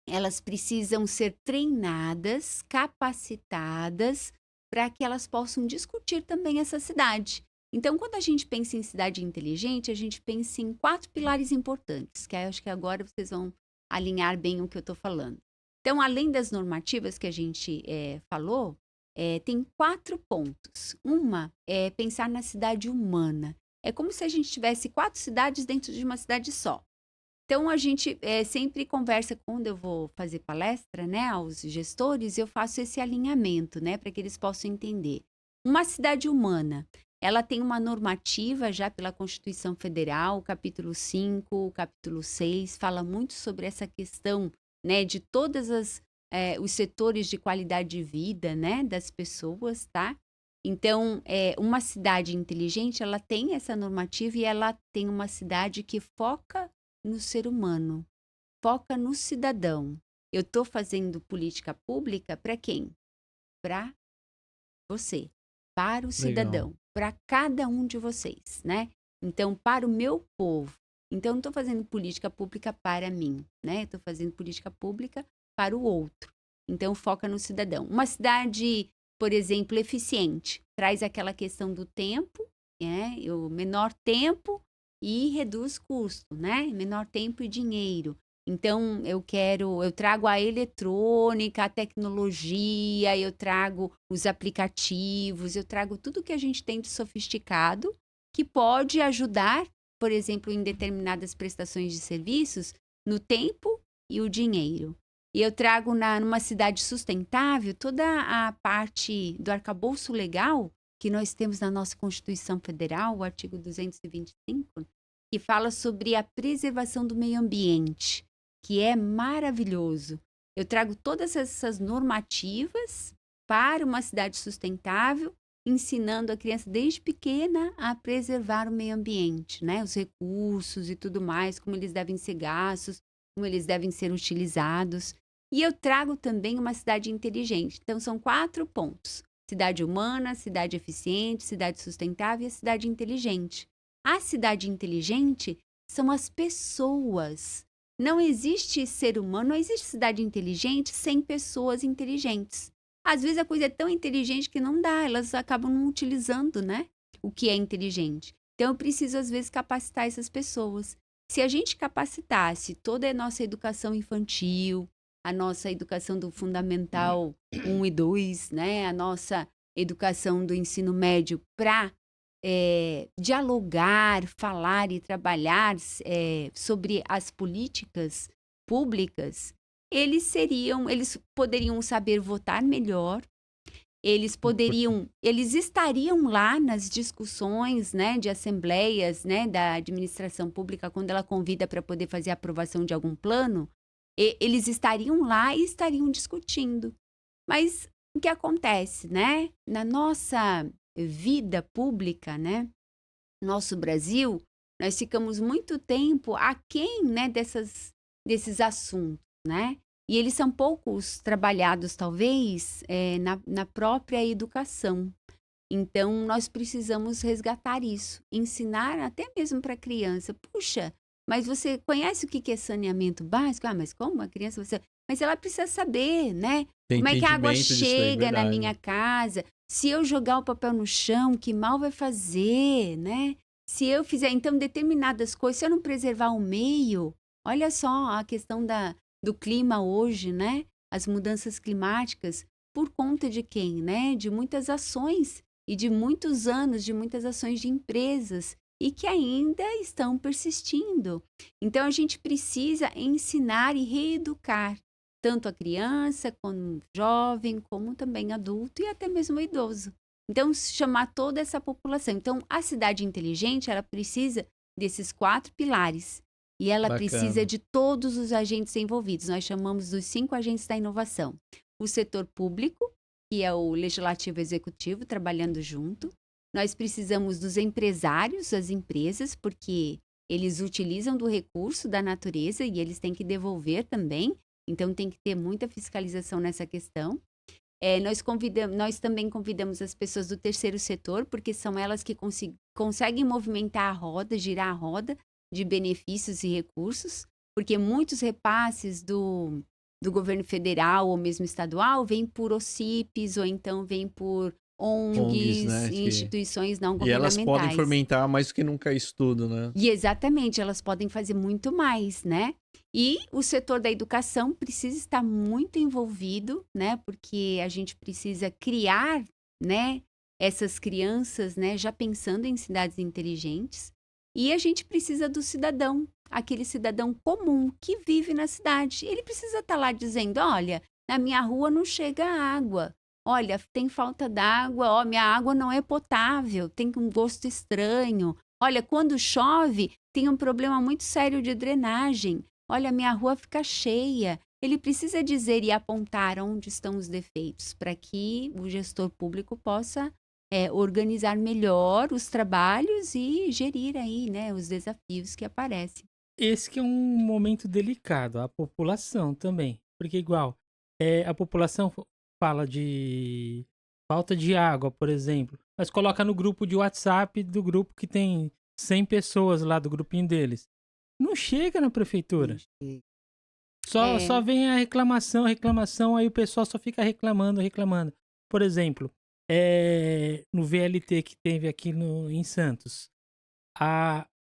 elas precisam ser treinadas, capacitadas, para que elas possam discutir também essa cidade. Então, quando a gente pensa em cidade inteligente, a gente pensa em 4 pilares importantes, que acho que agora vocês vão alinhar bem o que eu estou falando. Então, além das normativas que a gente falou, tem 4 pontos. Uma é pensar na cidade humana. É como se a gente tivesse 4 cidades dentro de uma cidade só. Então, a gente sempre conversa, quando eu vou fazer palestra, né, aos gestores, eu faço esse alinhamento, né, para que eles possam entender. Uma cidade humana, ela tem uma normativa já pela Constituição Federal, o capítulo 5, o capítulo 6, fala muito sobre essa questão, né, de todas os setores de qualidade de vida, né, das pessoas, tá? Então, uma cidade inteligente, ela tem essa normativa e ela tem uma cidade que foca no ser humano, foca no cidadão. Eu estou fazendo política pública para quem? Para você, para o cidadão, para cada um de vocês, né? Então, para o meu povo. Então, não estou fazendo política pública para mim, né? Estou fazendo política pública para o outro. Então, foca no cidadão. Uma cidade, por exemplo, eficiente, traz aquela questão do tempo, o menor tempo e reduz custo, né? Menor tempo e dinheiro. Então, eu trago a eletrônica, a tecnologia, eu trago os aplicativos, eu trago tudo que a gente tem de sofisticado que pode ajudar, por exemplo, em determinadas prestações de serviços, no tempo e o dinheiro. E eu trago numa cidade sustentável toda a parte do arcabouço legal que nós temos na nossa Constituição Federal, o artigo 225, que fala sobre a preservação do meio ambiente, que é maravilhoso. Eu trago todas essas normativas para uma cidade sustentável, ensinando a criança desde pequena a preservar o meio ambiente, né? Os recursos e tudo mais, como eles devem ser gastos, como eles devem ser utilizados. E eu trago também uma cidade inteligente. Então, são 4 pontos. Cidade humana, cidade eficiente, cidade sustentável e a cidade inteligente. A cidade inteligente são as pessoas. Não existe ser humano, não existe cidade inteligente sem pessoas inteligentes. Às vezes a coisa é tão inteligente que não dá, elas acabam não utilizando, né? O que é inteligente. Então eu preciso, às vezes, capacitar essas pessoas. Se a gente capacitasse toda a nossa educação infantil, a nossa educação do Fundamental 1 e 2, né? A nossa educação do ensino médio para dialogar, falar e trabalhar sobre as políticas públicas, eles poderiam saber votar melhor, eles estariam lá nas discussões, né, de assembleias, né, da administração pública, quando ela convida para poder fazer a aprovação de algum plano, eles estariam lá e estariam discutindo. Mas o que acontece, né? Na nossa vida pública, né? Nosso Brasil, nós ficamos muito tempo aquém, né, desses assuntos, né? E eles são poucos trabalhados, talvez, na própria educação. Então, nós precisamos resgatar isso, ensinar até mesmo para a criança. Puxa, mas você conhece o que é saneamento básico? Ah, mas como a criança... Mas ela precisa saber, né? Tem Como é que a água entendimento disso daí, chega na verdade. minha casa? Se eu jogar o papel no chão, que mal vai fazer, né? Se eu fizer, então, determinadas coisas, se eu não preservar o meio, olha só a questão do clima hoje, né? As mudanças climáticas, por conta de quem, né? De muitas ações e de muitos anos, de muitas ações de empresas e que ainda estão persistindo. Então, a gente precisa ensinar e reeducar tanto a criança, como o jovem, como também adulto e até mesmo o idoso. Então, chamar toda essa população. Então, a cidade inteligente, ela precisa desses 4 pilares. E ela Bacana. precisa de todos os agentes envolvidos. Nós chamamos dos 5 agentes da inovação. O setor público, que é o legislativo e executivo, trabalhando junto. Nós precisamos dos empresários, as empresas, porque eles utilizam do recurso da natureza e eles têm que devolver também. Então, tem que ter muita fiscalização nessa questão. Nós também convidamos as pessoas do terceiro setor, porque são elas que conseguem movimentar a roda, girar a roda de benefícios e recursos, porque muitos repasses do governo federal ou mesmo estadual vêm por OCIPs ou então vêm por ONGs, né, e instituições não E governamentais. elas podem fomentar mais do que nunca isso tudo, né? E exatamente, elas podem fazer muito mais, né? E o setor da educação precisa estar muito envolvido, né? Porque a gente precisa criar, né, essas crianças, né, já pensando em cidades inteligentes. E a gente precisa do cidadão, aquele cidadão comum que vive na cidade. Ele precisa estar lá dizendo, olha, na minha rua não chega água. Olha, tem falta d'água, ó, minha água não é potável, tem um gosto estranho. Olha, quando chove, tem um problema muito sério de drenagem. Olha, minha rua fica cheia. Ele precisa dizer e apontar onde estão os defeitos para que o gestor público possa organizar melhor os trabalhos e gerir aí, né, os desafios que aparecem. Esse que é um momento delicado, a população também. Porque igual, a população fala de falta de água, por exemplo, mas coloca no grupo de WhatsApp do grupo que tem 100 pessoas lá do grupinho deles. Não chega na prefeitura. Só vem a reclamação, aí o pessoal só fica reclamando. Por exemplo, no VLT que teve aqui em Santos,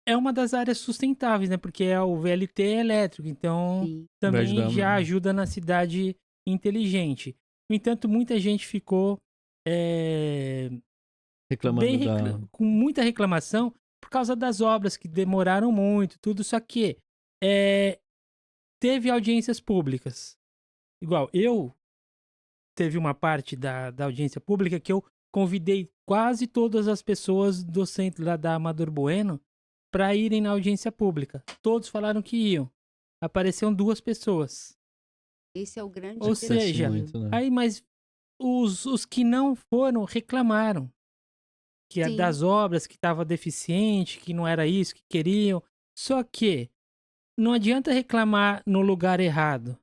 é uma das áreas sustentáveis, né? Porque é o VLT elétrico, então Sim. Vai também ajudar, já né? ajuda na cidade inteligente. No entanto, muita gente ficou Reclamando da... com muita reclamação por causa das obras que demoraram muito, tudo. Só que teve audiências públicas. Igual, teve uma parte da audiência pública que eu convidei quase todas as pessoas do centro lá da Amador Bueno para irem na audiência pública. Todos falaram que iam. Apareceram 2 pessoas. Esse é o grande Ou Acontece seja, desafio. muito, né? aí, mas os que não foram reclamaram que é Sim. das obras que estava deficiente, que não era isso que queriam. Só que não adianta reclamar no lugar errado.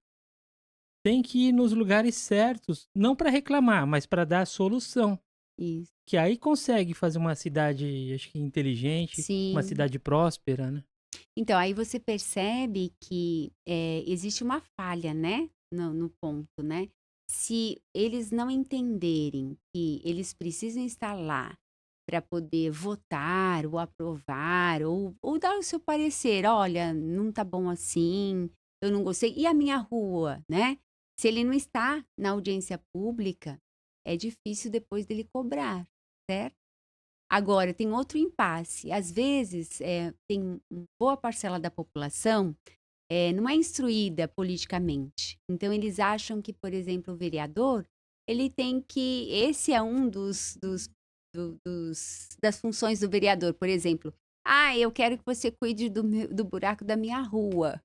Tem que ir nos lugares certos, não para reclamar, mas para dar a solução. Isso. Que aí consegue fazer uma cidade, acho que inteligente, uma Sim. cidade próspera, né? Então, aí você percebe que existe uma falha, né? No ponto, né? Se eles não entenderem que eles precisam estar lá para poder votar ou aprovar ou dar o seu parecer, olha, não tá bom assim, eu não gostei. E a minha rua, né? Se ele não está na audiência pública, é difícil depois dele cobrar, certo? Agora, tem outro impasse. Às vezes, tem boa parcela da população não é instruída politicamente. Então, eles acham que, por exemplo, o vereador, ele tem que. Esse é um das funções do vereador, por exemplo. Ah, eu quero que você cuide do buraco da minha rua.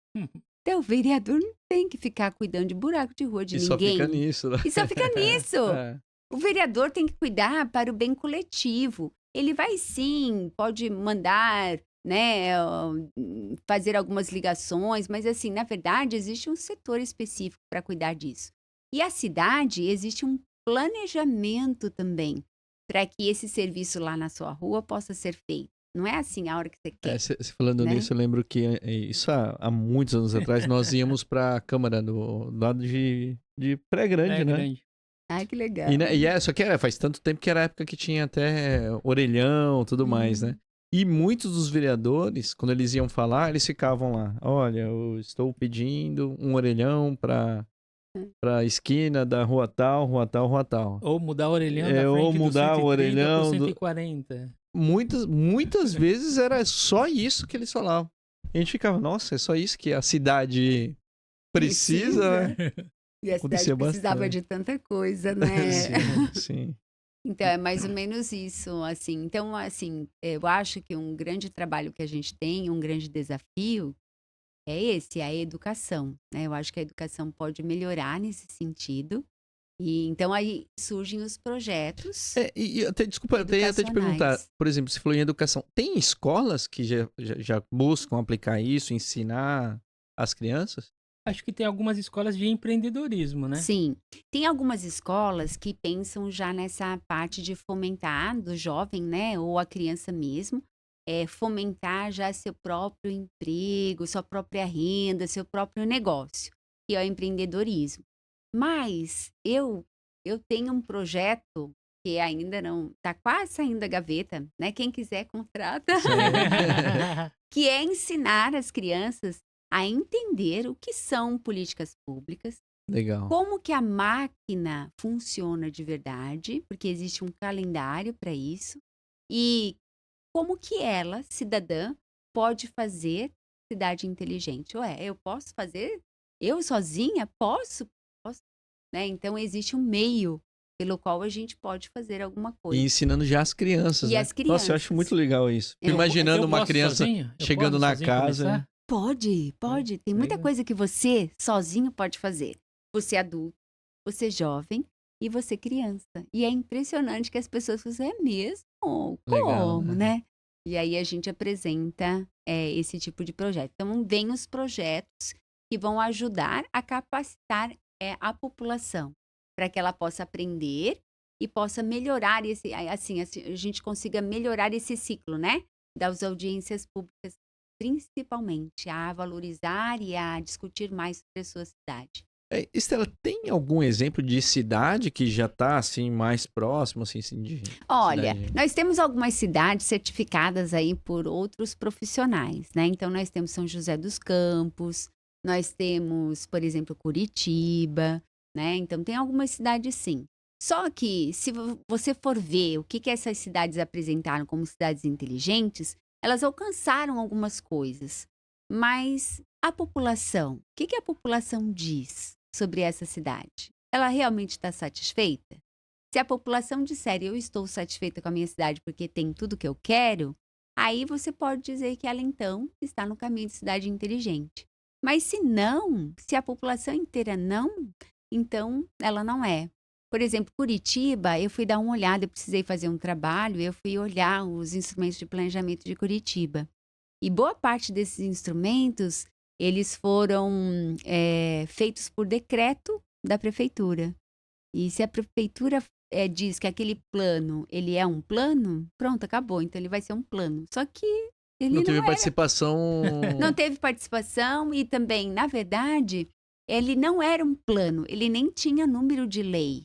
Então, o vereador não tem que ficar cuidando de buraco de rua de E só fica ninguém. nisso, né? E só fica nisso. É. O vereador tem que cuidar para o bem coletivo. Ele vai sim, pode mandar, né, fazer algumas ligações, mas assim, na verdade, existe um setor específico para cuidar disso. E a cidade, existe um planejamento também para que esse serviço lá na sua rua possa ser feito. Não é assim a hora que você quer, Você falando né? nisso, eu lembro que isso há muitos anos atrás, nós íamos pra Câmara do lado de Praia Grande, É né? grande. Ai, que legal. Só que faz tanto tempo que era a época que tinha até orelhão, tudo mais, né? E muitos dos vereadores, quando eles iam falar, eles ficavam lá. Olha, eu estou pedindo um orelhão pra esquina da rua tal, rua tal, rua tal. Ou mudar o orelhão da Ou frente do mudar o 130 pro orelhão do... 140. Muitas vezes era só isso que eles falavam. E a gente ficava, nossa, é só isso que a cidade precisa, né? E a cidade Acontecia precisava bastante. de tanta coisa, né? Sim, sim. Então, é mais ou menos isso, assim. Então, assim, eu acho que um grande trabalho que a gente tem, um grande desafio, é esse, a educação, né? Eu acho que a educação pode melhorar nesse sentido. E então aí surgem os projetos E até, desculpa, eu ia até te perguntar, educacionais. por exemplo, você falou em educação. Tem escolas que já buscam aplicar isso, ensinar as crianças? Acho que tem algumas escolas de empreendedorismo, né? Sim, tem algumas escolas que pensam já nessa parte de fomentar do jovem, né, ou a criança mesmo, fomentar já seu próprio emprego, sua própria renda, seu próprio negócio, que é o empreendedorismo. Mas eu tenho um projeto que ainda não, tá quase saindo da gaveta, né? Quem quiser contrata, que é ensinar as crianças a entender o que são políticas públicas, Legal. como que a máquina funciona de verdade, porque existe um calendário para isso, e como que ela, cidadã, pode fazer cidade inteligente. Ué, eu posso fazer? Eu sozinha? Posso, né? Então, existe um meio pelo qual a gente pode fazer alguma E coisa. ensinando já as crianças, E né? as Nossa, eu acho crianças. muito legal isso. Eu- Imaginando Eu uma posso criança sozinho? Eu chegando posso na sozinho casa. começar? Pode. Tem muita Legal. coisa que você sozinho pode fazer. Você adulto, você jovem e você criança. E é impressionante que as pessoas falam, é mesmo? Legal, Como, né? E aí a gente apresenta esse tipo de projeto. Então, vem os projetos que vão ajudar a capacitar a população para que ela possa aprender e possa melhorar assim, a gente consiga melhorar esse ciclo, né? Das audiências públicas, principalmente, a valorizar e a discutir mais sobre a sua cidade. Estela, tem algum exemplo de cidade que já tá, assim, mais próximo, assim, de Olha, cidade? nós temos algumas cidades certificadas aí por outros profissionais, né? Então, nós temos São José dos Campos, nós temos, por exemplo, Curitiba, né? Então, tem algumas cidades sim. Só que, se você for ver o que essas cidades apresentaram como cidades inteligentes, elas alcançaram algumas coisas. Mas a população, o que a população diz sobre essa cidade? Ela realmente está satisfeita? Se a população disser eu estou satisfeita com a minha cidade porque tem tudo que eu quero, aí você pode dizer que ela então está no caminho de cidade inteligente. Mas se não, se a população inteira não, então ela não é. Por exemplo, Curitiba, eu fui dar uma olhada, eu precisei fazer um trabalho, eu fui olhar os instrumentos de planejamento de Curitiba. E boa parte desses instrumentos, eles foram feitos por decreto da prefeitura. E se a prefeitura diz que aquele plano, ele é um plano, pronto, acabou. Então, ele vai ser um plano. Só que ele Não teve não participação... não teve participação e também, na verdade, ele não era um plano. Ele nem tinha número de lei.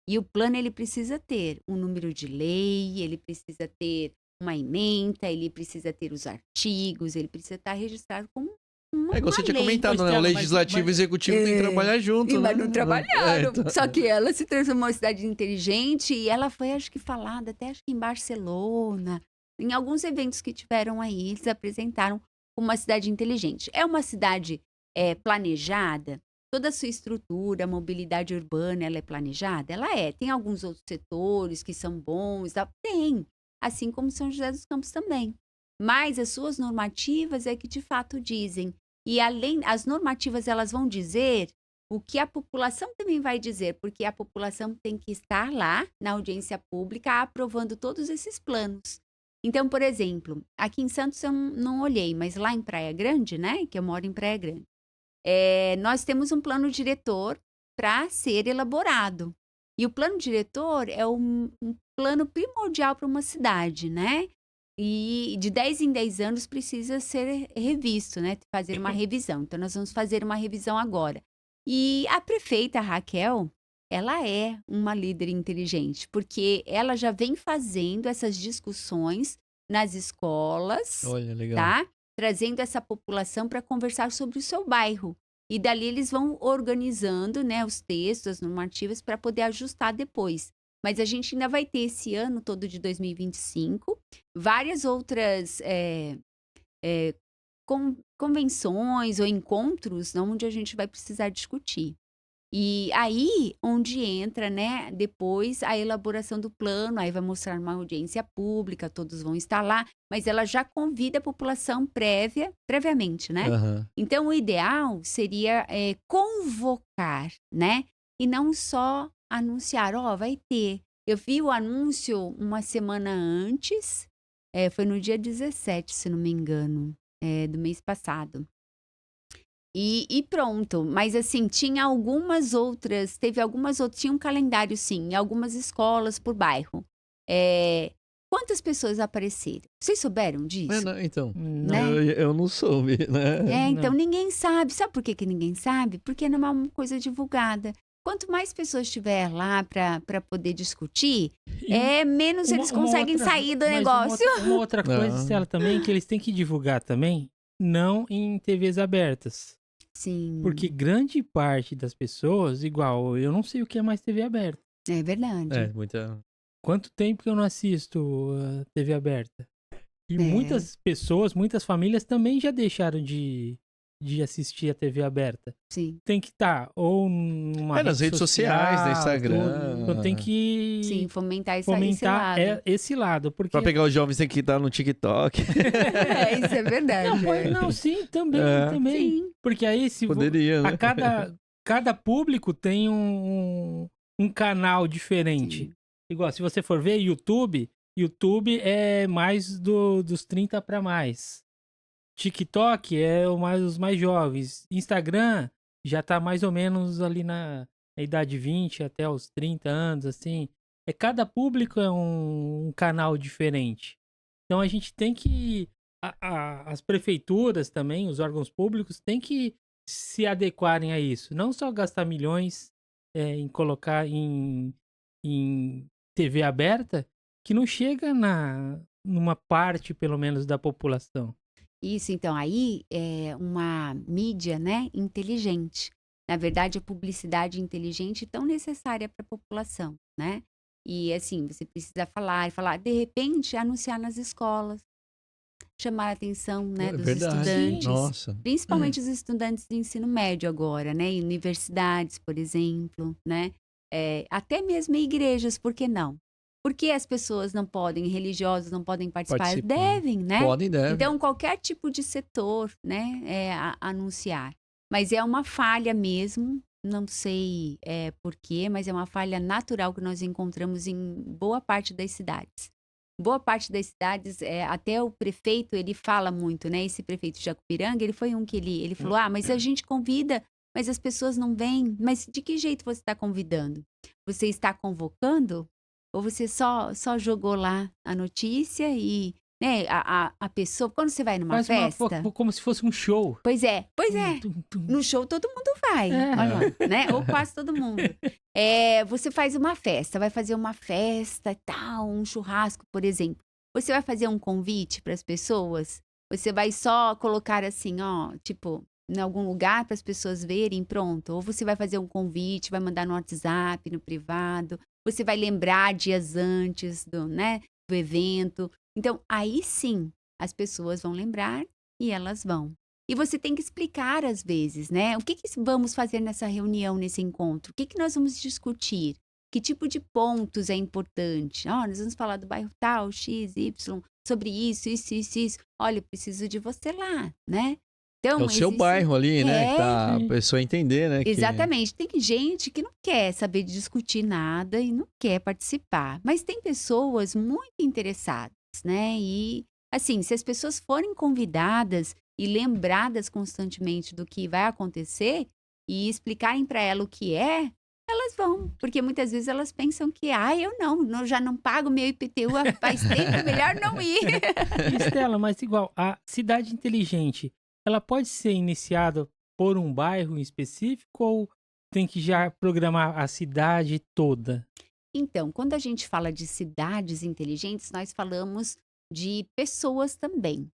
E o plano, ele precisa ter um número de lei, ele precisa ter uma ementa, ele precisa ter os artigos, ele precisa estar registrado como uma igual você tinha lei. comentado, Pois, né? O Estela, legislativo e o executivo tem que trabalhar junto, E, né? mas não trabalharam. Então. Só que ela se transformou em cidade inteligente e ela foi, acho que, falada até acho que em Barcelona. Em alguns eventos que tiveram aí, eles apresentaram como uma cidade inteligente. É uma cidade planejada? Toda a sua estrutura, a mobilidade urbana, ela é planejada? Ela é. Tem alguns outros setores que são bons, tem. Assim como São José dos Campos também. Mas as suas normativas é que de fato dizem. E além, as normativas elas vão dizer o que a população também vai dizer, porque a população tem que estar lá na audiência pública aprovando todos esses planos. Então, por exemplo, aqui em Santos eu não olhei, mas lá em Praia Grande, né, que eu moro em Praia Grande, nós temos um plano diretor para ser elaborado. E o plano diretor é um plano primordial para uma cidade, né? E de 10 em 10 anos precisa ser revisto, né? Fazer uma revisão. Então, nós vamos fazer uma revisão agora. E a prefeita Raquel, ela é uma líder inteligente, porque ela já vem fazendo essas discussões nas escolas, Olha, legal. tá? Trazendo essa população para conversar sobre o seu bairro. E dali eles vão organizando, né, os textos, as normativas, para poder ajustar depois. Mas a gente ainda vai ter esse ano todo de 2025 várias outras convenções ou encontros onde a gente vai precisar discutir. E aí, onde entra, né, depois a elaboração do plano, aí vai mostrar uma audiência pública, todos vão estar lá, mas ela já convida a população previamente, né? Aham. Então, o ideal seria convocar, né? E não só anunciar, vai ter. Eu vi o anúncio uma semana antes, foi no dia 17, se não me engano, do mês passado. E pronto, mas assim, tinha algumas outras, tinha um calendário sim, em algumas escolas por bairro. Quantas pessoas apareceram? Vocês souberam disso? Então, Não. eu não soube, né? Então Não. ninguém sabe. Sabe por que ninguém sabe? Porque não é uma coisa divulgada. Quanto mais pessoas estiver lá para poder discutir, menos eles conseguem sair do mas negócio. Uma outra coisa, Não. Estela, também, que eles têm que divulgar também, não em TVs abertas. Sim, Porque grande parte das pessoas, igual, eu não sei o que é mais TV aberta. é verdade. Muita... Quanto tempo que eu não assisto TV aberta? E muitas pessoas, muitas famílias também já deixaram de assistir a TV aberta. Sim. Tem que estar ou numa nas redes sociais, no Instagram. tudo. Então tem que Sim, fomentar esse fomentar lado. esse lado. Porque... Pra pegar os jovens tem que estar no TikTok. Isso é verdade. Não, sim, também, É. também. Sim. Porque aí se Poderia, né? a cada público tem um canal diferente. Sim. Igual, se você for ver YouTube é mais dos 30 para mais. TikTok é os mais jovens. Instagram já tá mais ou menos ali na idade 20 até os 30 anos, assim. Cada público é um canal diferente. Então a gente tem que... as prefeituras também, os órgãos públicos, têm que se adequarem a isso. Não só gastar milhões em colocar em TV aberta, que não chega numa parte, pelo menos, da população. Isso, então, aí é uma mídia, né, inteligente. Na verdade, a publicidade inteligente é tão necessária para a população, né? E assim, você precisa falar e falar, de repente, anunciar nas escolas, chamar a atenção, né, É dos verdade. estudantes, Nossa. principalmente os estudantes de ensino médio agora, né, em universidades, por exemplo, né? Até mesmo em igrejas, por que não? Por que as pessoas não podem, religiosas não podem participar? Participar. Devem, né? Podem, devem. Então, qualquer tipo de setor, né, anunciar. Mas é uma falha mesmo, não sei por quê, mas é uma falha natural que nós encontramos em boa parte das cidades. Boa parte das cidades, até o prefeito, ele fala muito, né? Esse prefeito de Jacupiranga, ele foi um que ele falou, mas a gente convida, mas as pessoas não vêm. Mas de que jeito você está convidando? Você está convocando? Ou você só jogou lá a notícia e, né, a pessoa, quando você vai numa Faz festa... como se fosse um show. Pois é. Tum, tum. No show todo mundo vai, É. olha lá, né? Ou quase todo mundo. Você faz uma festa, vai fazer uma festa e tal, um churrasco, por exemplo. Você vai fazer um convite para as pessoas? Você vai só colocar assim, ó, tipo, em algum lugar para as pessoas verem, pronto. Ou você vai fazer um convite, vai mandar no WhatsApp, no privado. Você vai lembrar dias antes do evento. Então, aí sim, as pessoas vão lembrar e elas vão. E você tem que explicar às vezes, né? O que vamos fazer nessa reunião, nesse encontro? O que nós vamos discutir? Que tipo de pontos é importante? Nós vamos falar do bairro tal, X, Y, sobre isso. Olha, eu preciso de você lá, né? Então, É o seu bairro ali, né? Que tá Sim. a pessoa entender, né? Exatamente. Tem gente que não quer saber de discutir nada e não quer participar. Mas tem pessoas muito interessadas, né? E, assim, se as pessoas forem convidadas e lembradas constantemente do que vai acontecer e explicarem para ela o que elas vão. Porque muitas vezes elas pensam que, eu já não pago meu IPTU há faz tempo, é melhor não ir. Estela, mas igual, a cidade inteligente, ela pode ser iniciada por um bairro em específico ou tem que já programar a cidade toda? Então, quando a gente fala de cidades inteligentes, nós falamos de pessoas também.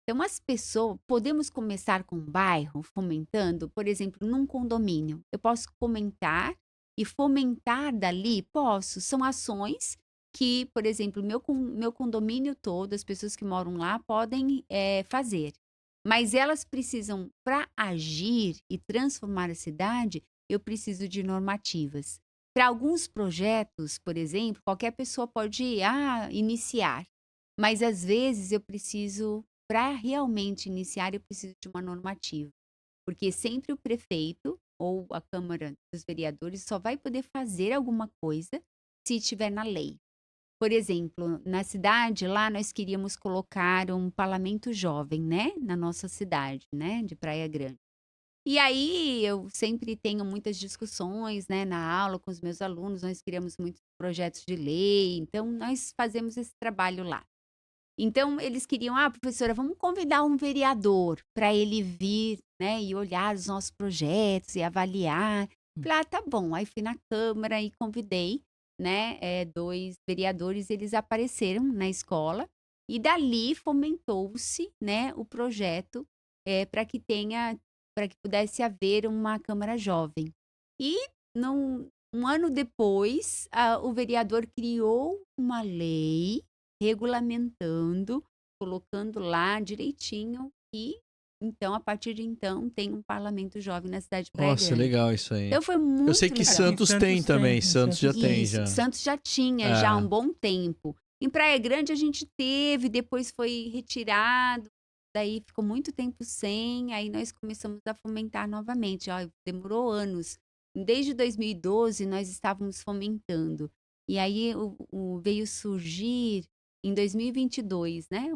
Então, as pessoas, podemos começar com um bairro, fomentando, por exemplo, num condomínio. Eu posso comentar e fomentar dali? Posso. São ações que, por exemplo, meu condomínio todo, as pessoas que moram lá podem fazer. Mas elas precisam, para agir e transformar a cidade, eu preciso de normativas. Para alguns projetos, por exemplo, qualquer pessoa pode iniciar. Mas às vezes eu preciso, para realmente iniciar, eu preciso de uma normativa. Porque sempre o prefeito ou a Câmara dos Vereadores só vai poder fazer alguma coisa se estiver na lei. Por exemplo, na cidade, lá nós queríamos colocar um parlamento jovem, né? Na nossa cidade, né? De Praia Grande. E aí eu sempre tenho muitas discussões, né, na aula com os meus alunos, nós criamos muitos projetos de lei, então nós fazemos esse trabalho lá. Então eles queriam, professora, vamos convidar um vereador para ele vir, né, e olhar os nossos projetos e avaliar. Falei, tá bom. Aí fui na Câmara e convidei, né, 2 vereadores, eles apareceram na escola e dali fomentou-se, né, o projeto para que pudesse haver uma Câmara Jovem. E um ano depois, o vereador criou uma lei regulamentando, colocando lá direitinho e então, a partir de então, tem um parlamento jovem na cidade de Praia Nossa, Grande. legal isso aí. Então foi muito Eu sei que legal. Santos Santos tem também. tem, Santos já tem, Isso, já. Santos já tinha já há um bom tempo. Em Praia Grande a gente teve, depois foi retirado, daí ficou muito tempo sem, aí nós começamos a fomentar novamente. Demorou anos. Desde 2012 nós estávamos fomentando. E aí veio surgir em 2022, né,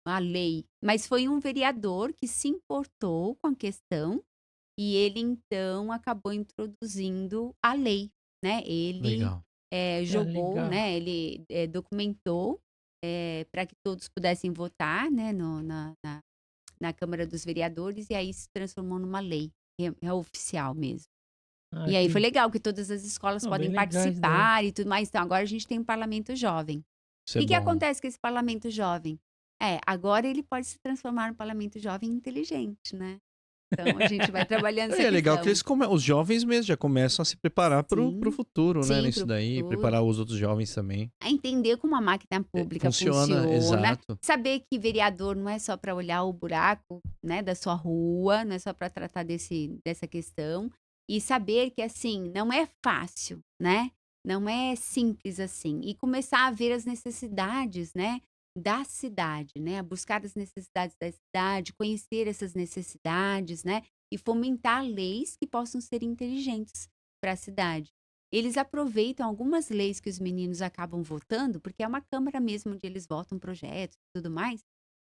a lei. Mas foi um vereador que se importou com a questão e ele, então, acabou introduzindo a lei, né? Ele Legal. jogou, legal. né? Ele documentou para que todos pudessem votar, né? na Câmara dos Vereadores e aí se transformou numa lei, é oficial mesmo. Ah, E aí que- foi legal que todas as escolas Não, podem bem legal isso daí. participar e tudo mais. Então agora a gente tem um parlamento jovem. Isso E é o que bom. acontece com esse parlamento jovem? Agora ele pode se transformar num parlamento jovem inteligente, né? Então a gente vai trabalhando essa É legal que questão. os jovens mesmo já começam a se preparar pro Sim, futuro, né? sim, Nisso pro daí, futuro. preparar os outros jovens também. A entender como a máquina pública funciona, exato. saber que vereador não é só para olhar o buraco, né, da sua rua, não é só para tratar dessa questão, e saber que assim não é fácil, né? Não é simples assim, e começar a ver as necessidades, né, da cidade, né, a buscar as necessidades da cidade, conhecer essas necessidades, né, e fomentar leis que possam ser inteligentes para a cidade. Eles aproveitam algumas leis que os meninos acabam votando, porque é uma câmara mesmo onde eles votam projetos e tudo mais.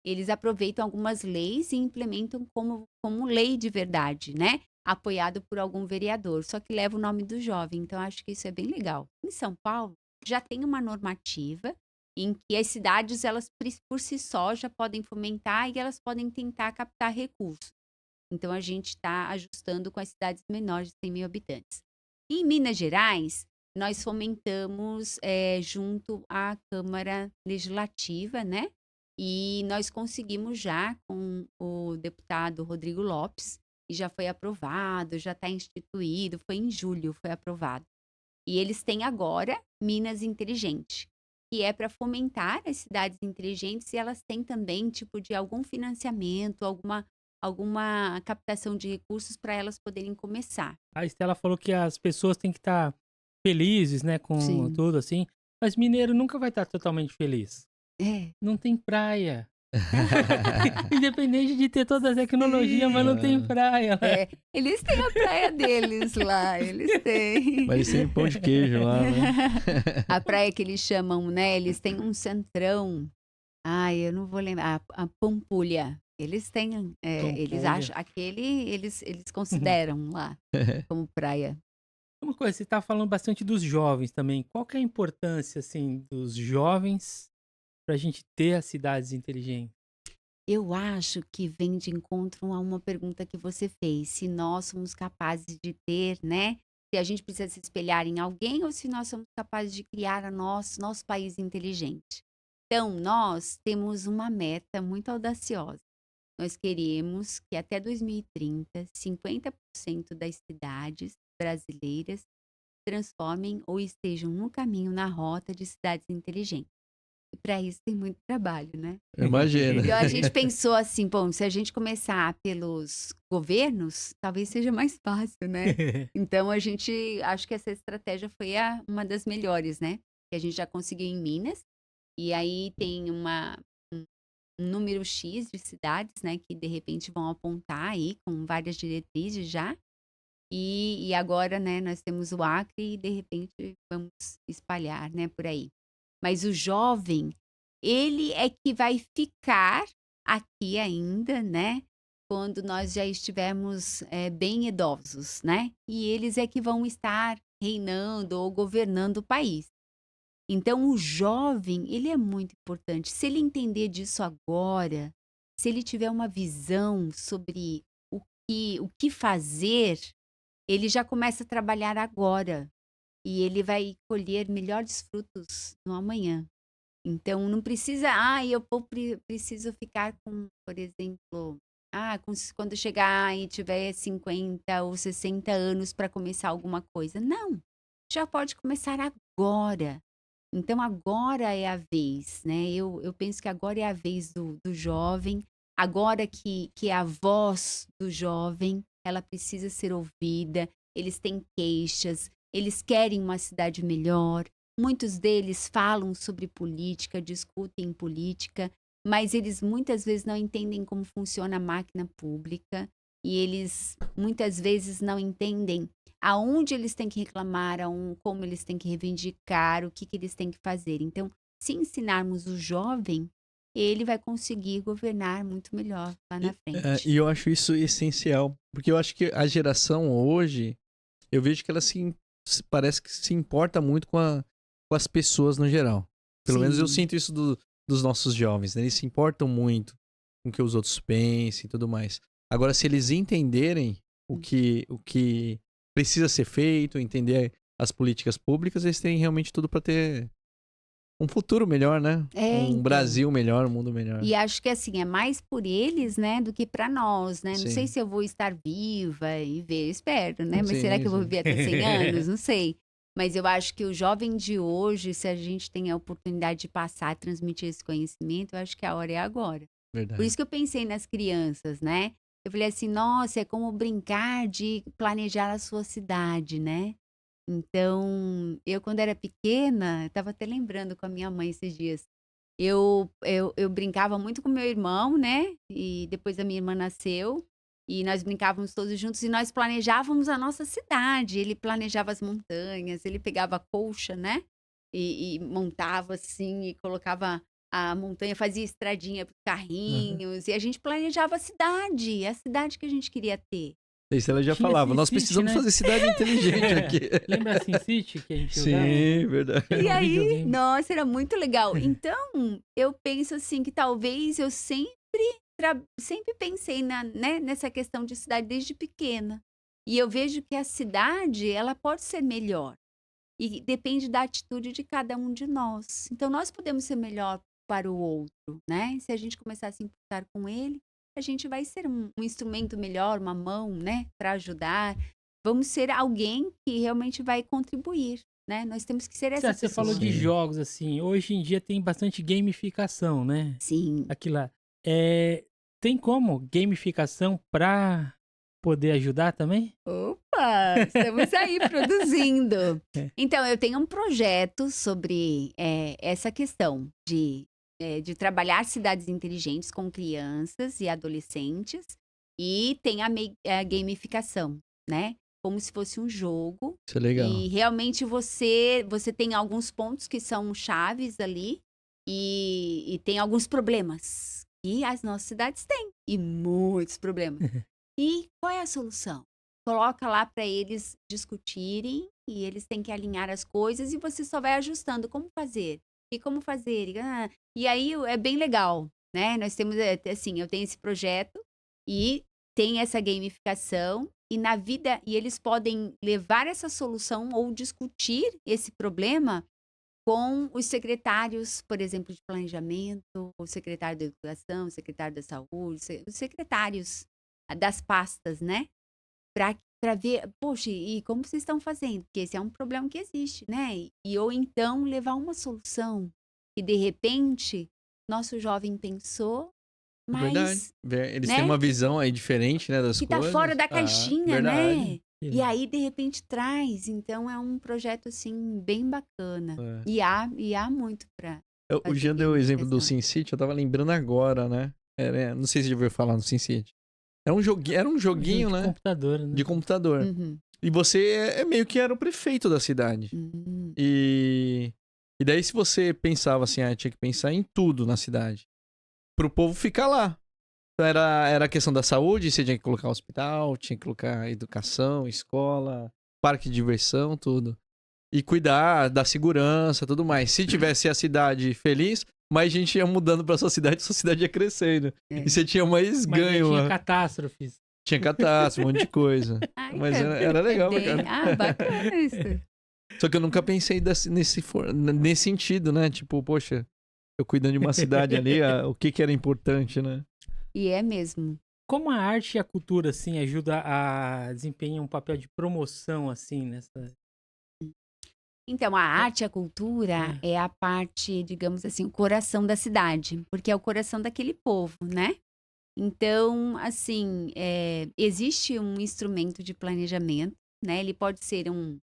Eles aproveitam algumas leis e implementam como lei de verdade, né? Apoiado por algum vereador, só que leva o nome do jovem. Então, acho que isso é bem legal. Em São Paulo, já tem uma normativa em que as cidades, elas por si só já podem fomentar e elas podem tentar captar recursos. Então, a gente está ajustando com as cidades menores de 100 mil habitantes. Em Minas Gerais, nós fomentamos junto à Câmara Legislativa, né? E nós conseguimos já com o deputado Rodrigo Lopes, e já foi aprovado, já está instituído, foi em julho, foi aprovado. E eles têm agora Minas Inteligente, que é para fomentar as cidades inteligentes e elas têm também tipo de algum financiamento, alguma captação de recursos para elas poderem começar. A Estela falou que as pessoas têm que estar felizes, né, com Sim. tudo assim. Mas mineiro nunca vai estar totalmente feliz. É. Não tem praia. Independente de ter toda a tecnologia, mas não tem praia, né? Eles têm a praia deles lá, eles têm. Mas eles têm pão de queijo lá, né? A praia que eles chamam, né? Eles têm um centrão. Ai, eu não vou lembrar. A Pampulha. Eles têm, eles Pampulha. acham, eles consideram lá como praia. Uma coisa, você tá falando bastante dos jovens também. Qual que é a importância, assim, dos jovens pra gente ter as cidades inteligentes? Eu acho que vem de encontro a uma pergunta que você fez, se nós somos capazes de ter, né? Se a gente precisa se espelhar em alguém ou se nós somos capazes de criar nosso país inteligente. Então, nós temos uma meta muito audaciosa. Nós queremos que até 2030, 50% das cidades brasileiras transformem ou estejam no caminho, na rota de cidades inteligentes. E para isso tem muito trabalho, né? Imagina. Então a gente pensou assim, bom, se a gente começar pelos governos, talvez seja mais fácil, né? Então a gente, acho que essa estratégia foi uma das melhores, né? Que a gente já conseguiu em Minas. E aí tem um número X de cidades, né? Que de repente vão apontar aí com várias diretrizes já. E agora, né, nós temos o Acre e de repente vamos espalhar, né, por aí. Mas o jovem, ele é que vai ficar aqui ainda, né? Quando nós já estivermos bem idosos, né? E eles é que vão estar reinando ou governando o país. Então, o jovem, ele é muito importante. Se ele entender disso agora, se ele tiver uma visão sobre o que fazer, ele já começa a trabalhar agora. E ele vai colher melhores frutos no amanhã. Então, não precisa, preciso ficar com, por exemplo, quando chegar e tiver 50 ou 60 anos para começar alguma coisa. Não, já pode começar agora. Então, agora é a vez, né? Eu penso que agora é a vez do jovem, agora que é a voz do jovem, ela precisa ser ouvida, eles têm queixas, eles querem uma cidade melhor. Muitos deles falam sobre política, discutem política, mas eles muitas vezes não entendem como funciona a máquina pública e eles muitas vezes não entendem aonde eles têm que reclamar, como eles têm que reivindicar, o que eles têm que fazer. Então, se ensinarmos o jovem, ele vai conseguir governar muito melhor lá na frente. E eu acho isso essencial, porque eu acho que a geração hoje, eu vejo que ela parece que se importa muito com as pessoas no geral. Pelo menos eu sinto isso dos nossos jovens, né? Eles se importam muito. com que os outros pensem e tudo mais. Agora, se eles entenderem o que precisa ser feito, entender as políticas públicas, eles têm realmente tudo para ter um futuro melhor, né? Então. Brasil melhor, um mundo melhor. E acho que assim, é mais por eles, né, do que pra nós, né? Não sei Sim. se eu vou estar viva e ver, espero, né? Mas Sim, será que eu vou sim. viver até 100 anos? Não sei. Mas eu acho que o jovem de hoje, se a gente tem a oportunidade de passar, transmitir esse conhecimento, eu acho que a hora é agora. Por Verdade. isso que eu pensei nas crianças, né? Eu falei assim, nossa, é como brincar de planejar a sua cidade, né? Então, eu quando era pequena, eu estava até lembrando com a minha mãe esses dias, eu brincava muito com meu irmão, né? E depois a minha irmã nasceu. E nós brincávamos todos juntos e nós planejávamos a nossa cidade. Ele planejava as montanhas, ele pegava a colcha, né? E montava assim, e colocava a montanha, fazia estradinha para os carrinhos. E a gente planejava a cidade que a gente queria ter. Isso ela já Tinha falava. Nós SimCity, precisamos né? fazer cidade inteligente aqui. Lembra a SimCity que a gente jogava? Sim, verdade. Era E um aí, videogame. nossa, era muito legal. Então, eu penso assim que talvez eu sempre pensei né, nessa questão de cidade desde pequena. E eu vejo que a cidade, ela pode ser melhor. E depende da atitude de cada um de nós. Então, nós podemos ser melhor para o outro, né? Se a gente começar a se importar com ele, a gente vai ser um instrumento melhor, uma mão, né, para ajudar. Vamos ser alguém que realmente vai contribuir, né? Nós temos que ser essa Você falou pessoa. de Sim. jogos, assim, hoje em dia tem bastante gamificação, né? Sim. Aqui lá. Tem como gamificação pra poder ajudar também? Opa, estamos aí produzindo. É. Então, eu tenho um projeto sobre essa questão de trabalhar cidades inteligentes com crianças e adolescentes e tem a gamificação, né? Como se fosse um jogo. Isso é legal. E realmente você tem alguns pontos que são chaves ali e tem alguns problemas. E as nossas cidades têm. E muitos problemas. E qual é a solução? Coloca lá para eles discutirem e eles têm que alinhar as coisas e você só vai ajustando como fazer. E como fazer. E aí é bem legal, né? Nós temos, assim, eu tenho esse projeto e tem essa gamificação e na vida, e eles podem levar essa solução ou discutir esse problema com os secretários, por exemplo, de planejamento, o secretário da educação, o secretário da saúde, os secretários das pastas, né? Para ver, poxa, e como vocês estão fazendo? Porque esse é um problema que existe, né? Ou então levar uma solução que, de repente, nosso jovem pensou, Verdade. mas, Eles né? têm uma visão aí diferente, né, das Que coisas. tá fora da caixinha, verdade. né? E aí, de repente, traz. Então, é um projeto, assim, bem bacana. É. E há muito para O fazer Jean deu o exemplo do gamificação. SimCity, eu tava lembrando agora, né? Não sei se você já ouviu falar no SimCity. Era um joguinho, de né? computador, né? De computador. Uhum. E você meio que era o prefeito da cidade. Uhum. E daí se você pensava assim, tinha que pensar em tudo na cidade. Pro povo ficar lá. Então era a questão da saúde, você tinha que colocar hospital, tinha que colocar educação, escola, parque de diversão, tudo. E cuidar da segurança, tudo mais. Se tivesse a cidade feliz, mais gente ia mudando pra sua cidade ia crescendo. É. E você tinha mais Mas ganho. tinha Né? catástrofes. Tinha catástrofe, um monte de coisa. Ai, Mas era legal, cara. Ah, bacana isso. Só que eu nunca pensei nesse sentido, né? Tipo, poxa, eu cuidando de uma cidade ali, o que era importante, né? E é mesmo. Como a arte e a cultura, assim, ajuda a desempenhar um papel de promoção, assim, nessa... Então, a arte e a cultura é a parte, digamos assim, o coração da cidade, porque é o coração daquele povo, né? Então, assim, existe um instrumento de planejamento, né? Ele pode ser um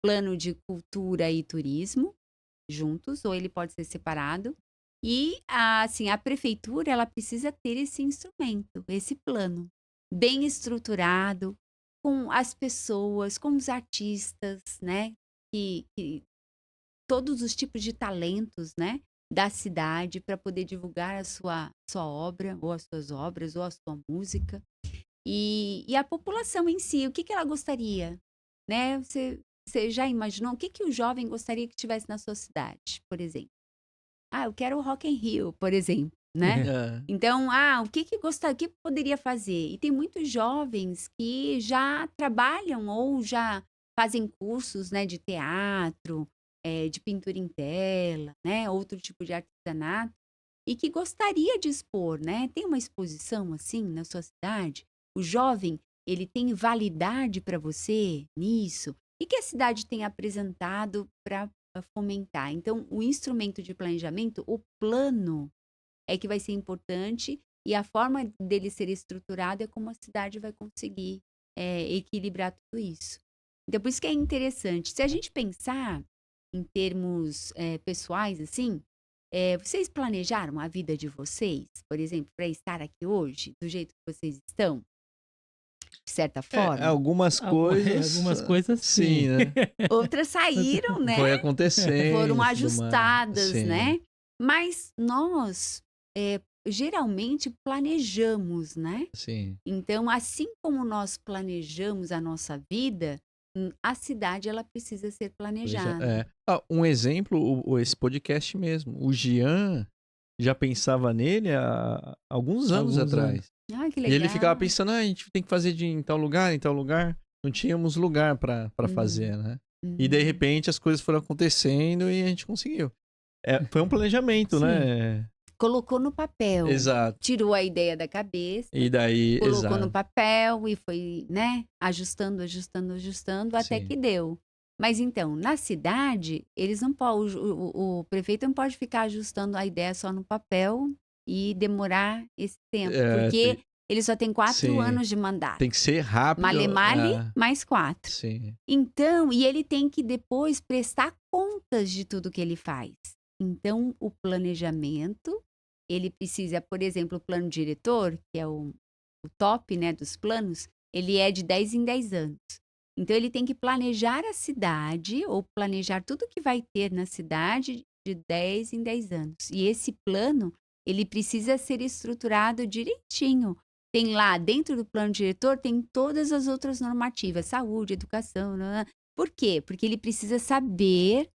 plano de cultura e turismo juntos, ou ele pode ser separado. E, assim, a prefeitura, ela precisa ter esse instrumento, esse plano, bem estruturado, com as pessoas, com os artistas, né? Que todos os tipos de talentos, né? Da cidade para poder divulgar a sua obra, ou as suas obras, ou a sua música. E a população em si, o que ela gostaria, né? Você já imaginou o que o jovem gostaria que tivesse na sua cidade, por exemplo? Eu quero o Rock in Rio, por exemplo, né? É. Então, o que poderia fazer? E tem muitos jovens que já trabalham ou já fazem cursos, né, de teatro, de pintura em tela, né, outro tipo de artesanato, e que gostaria de expor, né? Tem uma exposição assim na sua cidade? O jovem, ele tem validade para você nisso? E que a cidade tem apresentado para fomentar? Então, o instrumento de planejamento, o plano, é que vai ser importante, e a forma dele ser estruturado é como a cidade vai conseguir equilibrar tudo isso. Então, por isso que é interessante. Se a gente pensar em termos pessoais, assim, vocês planejaram a vida de vocês, por exemplo, para estar aqui hoje, do jeito que vocês estão? De certa forma? Algumas coisas... Algumas coisas sim. né? Outras saíram, né? Foi acontecendo. Foram tudo mais. ajustadas, Sim. né? Mas nós, geralmente, planejamos, né? Sim. Então, assim como nós planejamos a nossa vida, a cidade, ela precisa ser planejada. Um exemplo, esse podcast mesmo. O Jean já pensava nele há alguns anos atrás. Ah, que E legal. ele ficava pensando, a gente tem que fazer em tal lugar, em tal lugar. Não tínhamos lugar pra fazer, né? E de repente as coisas foram acontecendo e a gente conseguiu. Foi um planejamento, Sim. né? Colocou no papel. Exato. Tirou a ideia da cabeça. E daí, colocou no papel e foi, né, ajustando, até Sim. que deu. Mas então, na cidade, eles não podem, o prefeito não pode ficar ajustando a ideia só no papel e demorar esse tempo, porque ele só tem 4 Sim. anos de mandato. Tem que ser rápido. Male, mais 4. Sim. Então, e ele tem que depois prestar contas de tudo que ele faz. Então, o planejamento, ele precisa, por exemplo, o plano diretor, que é o top, né, dos planos, ele é de 10 em 10 anos. Então, ele tem que planejar a cidade, ou planejar tudo que vai ter na cidade de 10 em 10 anos. E esse plano, ele precisa ser estruturado direitinho. Tem lá, dentro do plano diretor, tem todas as outras normativas, saúde, educação. Por quê? Porque ele precisa saber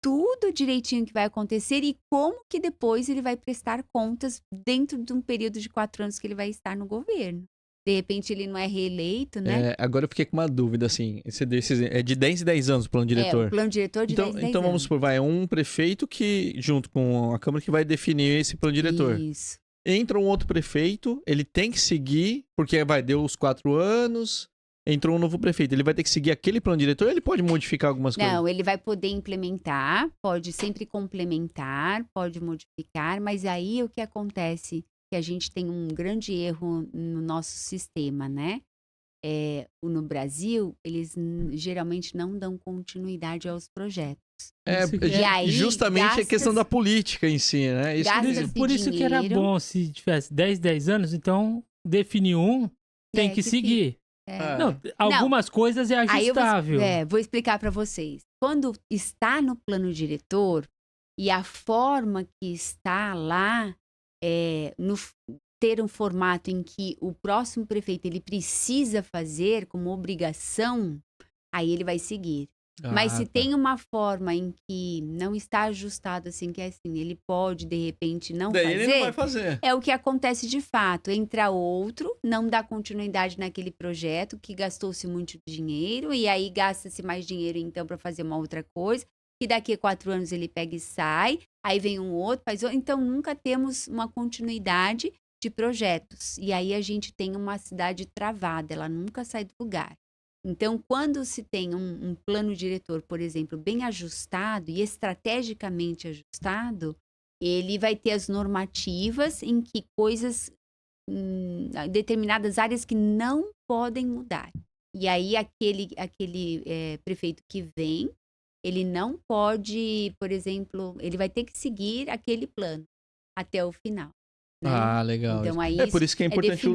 tudo direitinho que vai acontecer e como que depois ele vai prestar contas dentro de um período de 4 anos que ele vai estar no governo. De repente ele não é reeleito, né? Agora eu fiquei com uma dúvida, assim. É de 10 em 10 anos o plano diretor? O plano diretor de 10 em 10 então vamos anos. supor, vai um prefeito que, junto com a Câmara, que vai definir esse plano diretor. Isso. Entra um outro prefeito, ele tem que seguir, porque deu os 4 anos, entrou um novo prefeito, ele vai ter que seguir aquele plano diretor ou ele pode modificar algumas coisas? Não, ele vai poder implementar, pode sempre complementar, pode modificar, mas aí o que acontece, que a gente tem um grande erro no nosso sistema, né? No Brasil, eles geralmente não dão continuidade aos projetos. E aí, justamente a questão da política em si, né? Por isso que era bom se tivesse 10 anos, então definir tem que seguir. Não, algumas coisas é ajustável. Vou explicar para vocês. Quando está no plano diretor e a forma que está lá, ter um formato em que o próximo prefeito ele precisa fazer como obrigação, aí ele vai seguir. Mas se tem uma forma em que não está ajustado assim, que é assim, ele pode de repente não Daí fazer, ele não vai fazer. É o que acontece de fato. Entra outro, não dá continuidade naquele projeto que gastou-se muito dinheiro e aí gasta-se mais dinheiro então para fazer uma outra coisa, que daqui a 4 anos ele pega e sai, aí vem um outro, faz outro. Então nunca temos uma continuidade de projetos. E aí a gente tem uma cidade travada, ela nunca sai do lugar. Então, quando se tem um plano diretor, por exemplo, bem ajustado e estrategicamente ajustado, ele vai ter as normativas em que coisas, determinadas áreas que não podem mudar. E aí, aquele prefeito que vem, ele não pode, por exemplo, ele vai ter que seguir aquele plano até o final. Né? Legal. Então, aí por isso que é importante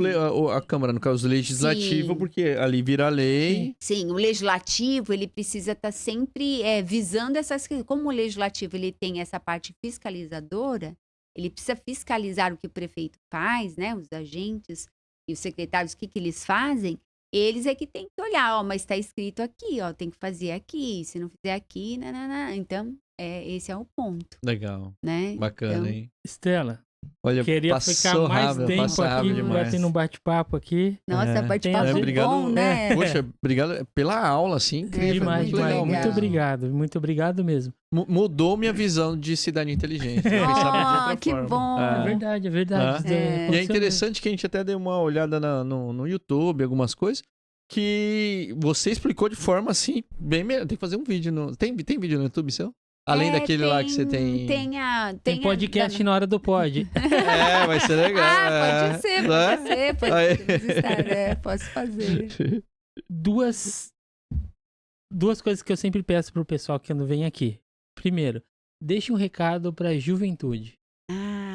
a Câmara, no caso legislativo, porque ali vira lei. Sim, o legislativo, ele precisa estar sempre visando essas coisas. Como o legislativo ele tem essa parte fiscalizadora, ele precisa fiscalizar o que o prefeito faz, né? Os agentes e os secretários, o que eles fazem, eles é que tem que olhar, mas está escrito aqui, tem que fazer aqui, se não fizer aqui, Então, esse é o ponto. Legal. Né? Bacana, então, hein? Estela, Olha, Queria ficar mais tempo aqui, batendo um bate-papo aqui. Nossa, bate-papo obrigado, bom, né? Poxa, obrigado pela aula, assim, incrível. Demais, muito demais. legal Muito mesmo. obrigado, muito obrigado mesmo. Mudou minha visão de cidade inteligente. Eu pensava de outra Que forma. bom. É verdade, é verdade. E é Aconteceu interessante que a gente até deu uma olhada no YouTube, algumas coisas, que você explicou de forma, assim, bem melhor. Tem que fazer um vídeo no... Tem vídeo no YouTube seu? Além daquele lá que você tem... Tem podcast na hora do pod. Vai ser legal. Pode ser, posso fazer. Duas coisas que eu sempre peço pro pessoal que não vem aqui. Primeiro, deixe um recado pra juventude.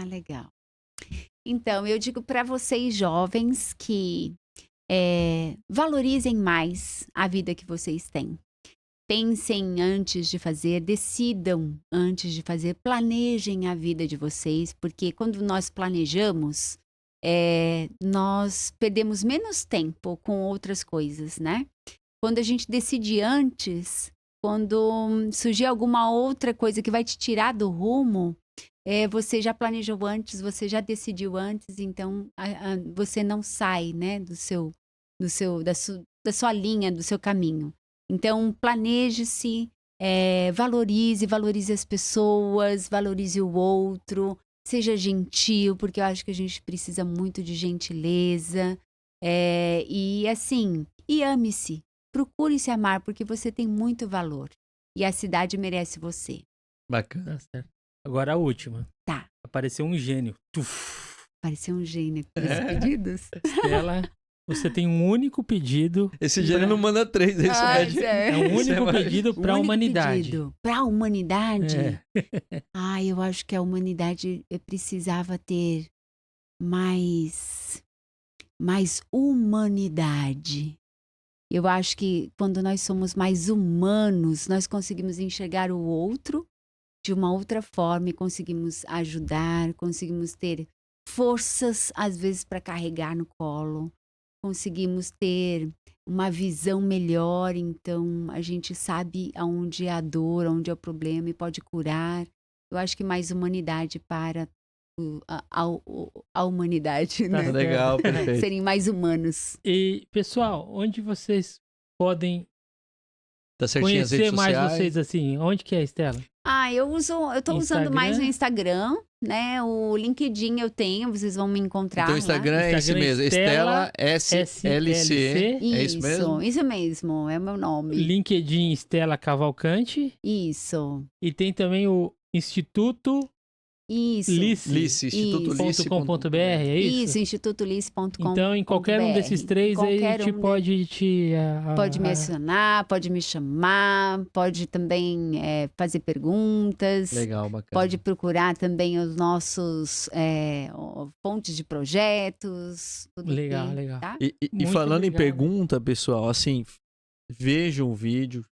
Legal. Então, eu digo para vocês jovens que valorizem mais a vida que vocês têm. Pensem antes de fazer, decidam antes de fazer, planejem a vida de vocês, porque quando nós planejamos, nós perdemos menos tempo com outras coisas, né? Quando a gente decide antes, quando surgir alguma outra coisa que vai te tirar do rumo, você já planejou antes, você já decidiu antes, então você não sai, né, da sua linha, do seu caminho. Então, planeje-se, valorize as pessoas, valorize o outro, seja gentil, porque eu acho que a gente precisa muito de gentileza. E ame-se, procure se amar, porque você tem muito valor. E a cidade merece você. Bacana. Tá certo. Agora a última. Tá. Apareceu um gênio. Tuf. Apareceu um gênio com os pedidos. Estela, você tem um único pedido. Esse gênio não manda 3, esse pede... É um único pedido para a humanidade. Para a humanidade? É. Eu acho que a humanidade precisava ter mais humanidade. Eu acho que quando nós somos mais humanos, nós conseguimos enxergar o outro de uma outra forma e conseguimos ajudar, conseguimos ter forças, às vezes, para carregar no colo. Conseguimos ter uma visão melhor, então a gente sabe aonde é a dor, aonde é o problema e pode curar. Eu acho que mais humanidade para a humanidade, né? Legal, perfeito. Serem mais humanos. E, pessoal, onde vocês podem Tá certinho as conhecer redes mais sociais? vocês assim? Onde que é, Estela? Eu tô usando mais no Instagram, né? O LinkedIn eu tenho, vocês vão me encontrar Então o Instagram é esse mesmo, Estela SLC. É isso mesmo? Isso mesmo, é o meu nome. LinkedIn Estela Cavalcante. Isso. E tem também o Instituto Institutolice.com.br, é isso? Isso, institutolice.com.br. Então, em qualquer um desses três aí, a gente pode pode me acionar, pode me chamar, pode também fazer perguntas. Legal, bacana. Pode procurar também os nossos fontes de projetos. Tudo Legal, bem, legal. Tá? E falando em pergunta, pessoal, assim, vejam o vídeo.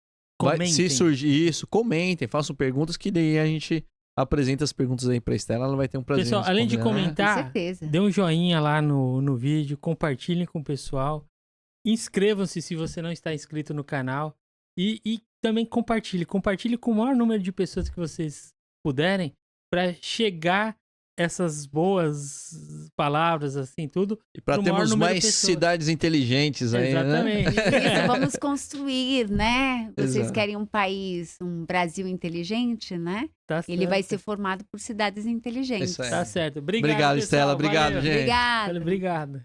Se surgir isso, comentem, façam perguntas, que daí a gente apresenta as perguntas aí pra Estela, ela vai ter um prazer. Pessoal, além de Com comentar, certeza. dê um joinha lá no vídeo, compartilhem com o pessoal, inscrevam-se se você não está inscrito no canal e também compartilhe com o maior número de pessoas que vocês puderem para chegar essas boas palavras, assim, tudo. E para termos mais cidades inteligentes aí, exatamente. né? Isso, vamos construir, né? Vocês Exato. querem um país, um Brasil inteligente, né? Tá certo. Ele vai ser formado por cidades inteligentes. Isso aí. Tá certo. Obrigado, Obrigado, pessoal. Estela. Obrigado, Valeu. gente. Obrigada. Obrigado.